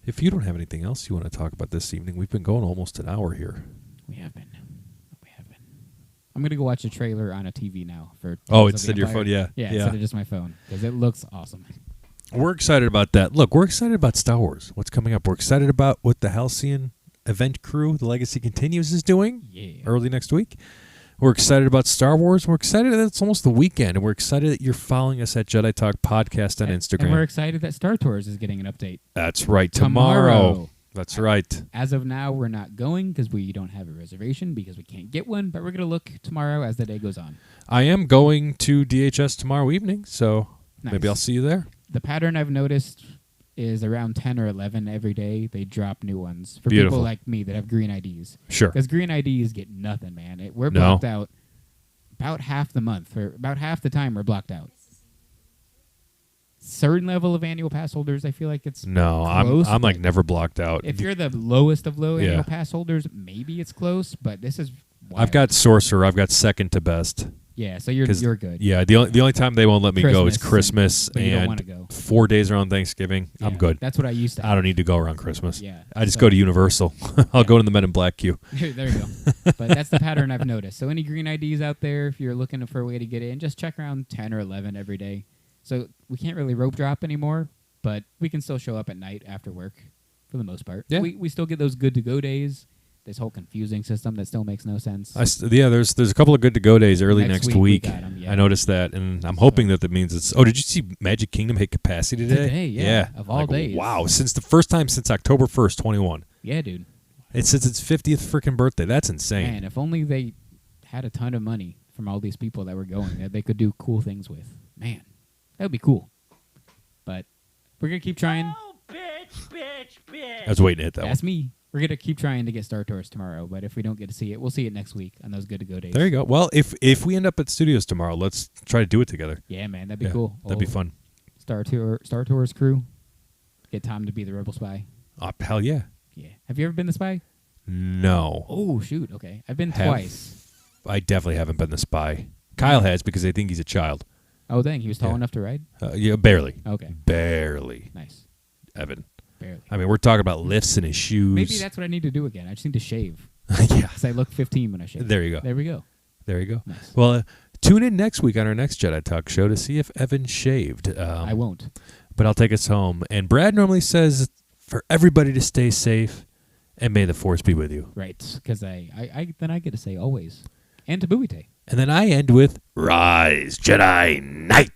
Speaker 1: if you don't have anything else you want to talk about this evening, we've been going almost an hour here.
Speaker 2: We have been. I'm going to go watch a trailer on a TV now.
Speaker 1: Instead of your phone, yeah.
Speaker 2: Yeah, instead of just my phone, because it looks awesome.
Speaker 1: We're excited about that. Look, we're excited about Star Wars. What's coming up? We're excited about what the Halcyon event crew, The Legacy Continues, is doing early next week. We're excited about Star Wars. We're excited that it's almost the weekend, and we're excited that you're following us at Jedi Talk Podcast on Instagram.
Speaker 2: And we're excited that Star Tours is getting an update.
Speaker 1: That's right, tomorrow. That's right.
Speaker 2: As of now, we're not going because we don't have a reservation because we can't get one, but we're going to look tomorrow as the day goes on.
Speaker 1: I am going to DHS tomorrow evening, so maybe I'll see you there.
Speaker 2: The pattern I've noticed is around 10 or 11 every day, they drop new ones for
Speaker 1: Beautiful.
Speaker 2: people like me that have green IDs.
Speaker 1: Sure.
Speaker 2: Because green IDs get nothing, man. We're blocked out about half the month. For about half the time, we're blocked out. certain level of annual pass holders, I feel like it's
Speaker 1: No,
Speaker 2: close,
Speaker 1: I'm like
Speaker 2: but
Speaker 1: never blocked out.
Speaker 2: if you're the lowest of low
Speaker 1: Yeah.
Speaker 2: annual pass holders, maybe it's close, but this is wild.
Speaker 1: I've got Sorcerer. I've got second to best.
Speaker 2: Yeah, so you're
Speaker 1: 'Cause,
Speaker 2: good.
Speaker 1: Yeah, the only time they won't let me go is Christmas
Speaker 2: but you don't
Speaker 1: and
Speaker 2: wanna go.
Speaker 1: 4 days around Thanksgiving. I'm
Speaker 2: Yeah,
Speaker 1: good.
Speaker 2: That's what I used to
Speaker 1: I don't need to go around Christmas.
Speaker 2: Yeah,
Speaker 1: I just
Speaker 2: so-
Speaker 1: go to Universal. I'll
Speaker 2: Yeah.
Speaker 1: go to the Men in Black queue.
Speaker 2: There you go. But that's the pattern I've noticed. So any green IDs out there, if you're looking for a way to get in, just check around 10 or 11 every day. So we can't really rope drop anymore, but we can still show up at night after work for the most part.
Speaker 1: Yeah.
Speaker 2: We still get those good to go days. This whole confusing system that still makes no sense.
Speaker 1: There's a couple of good to go days early next
Speaker 2: Next week
Speaker 1: week.
Speaker 2: we got 'em, yeah.
Speaker 1: I noticed that, and I'm hoping that means it's. Oh, did you see Magic Kingdom hit capacity today?
Speaker 2: Today, yeah, of all days.
Speaker 1: Wow, since the first time since October 1st, 21.
Speaker 2: Yeah, dude.
Speaker 1: It's since its 50th freaking birthday. That's insane.
Speaker 2: Man, if only they had a ton of money from all these people that were going that they could do cool things with. Man, that would be cool. But we're going to keep trying.
Speaker 4: Oh, bitch.
Speaker 1: I was waiting to hit that
Speaker 2: That's
Speaker 1: one.
Speaker 2: me. We're going to keep trying to get Star Tours tomorrow, but if we don't get to see it, we'll see it next week on those good to go days.
Speaker 1: There you go. Well, if we end up at studios tomorrow, let's try to do it together.
Speaker 2: Yeah, man, that'd be
Speaker 1: Yeah,
Speaker 2: cool.
Speaker 1: That'd be
Speaker 2: Old
Speaker 1: fun.
Speaker 2: Star Tours crew. Get Tom to be the Rebel Spy.
Speaker 1: Oh, hell yeah.
Speaker 2: Yeah. Have you ever been the Spy?
Speaker 1: No.
Speaker 2: Oh, shoot. Okay. I've been
Speaker 1: Have-
Speaker 2: twice.
Speaker 1: I definitely haven't been the spy. Kyle has because I think he's a child.
Speaker 2: Oh, dang. He was tall
Speaker 1: Yeah.
Speaker 2: enough to ride?
Speaker 1: Yeah, barely.
Speaker 2: Okay.
Speaker 1: Barely,
Speaker 2: Nice.
Speaker 1: Evan.
Speaker 2: Barely.
Speaker 1: I mean, we're talking about lifts in his shoes.
Speaker 2: Maybe that's what I need to do again. I just need to shave.
Speaker 1: yeah.
Speaker 2: Because I look 15 when I shave.
Speaker 1: There you go.
Speaker 2: There we go.
Speaker 1: There you go.
Speaker 2: Nice.
Speaker 1: Well, tune in next week on our next Jedi Talk show to see if Evan shaved.
Speaker 2: I won't.
Speaker 1: But I'll take us home. And Brad normally says for everybody to stay safe and may the Force be with you.
Speaker 2: Right. Because then I get to say always. And Tabuite.
Speaker 1: And then I end with Rise, Jedi Knight.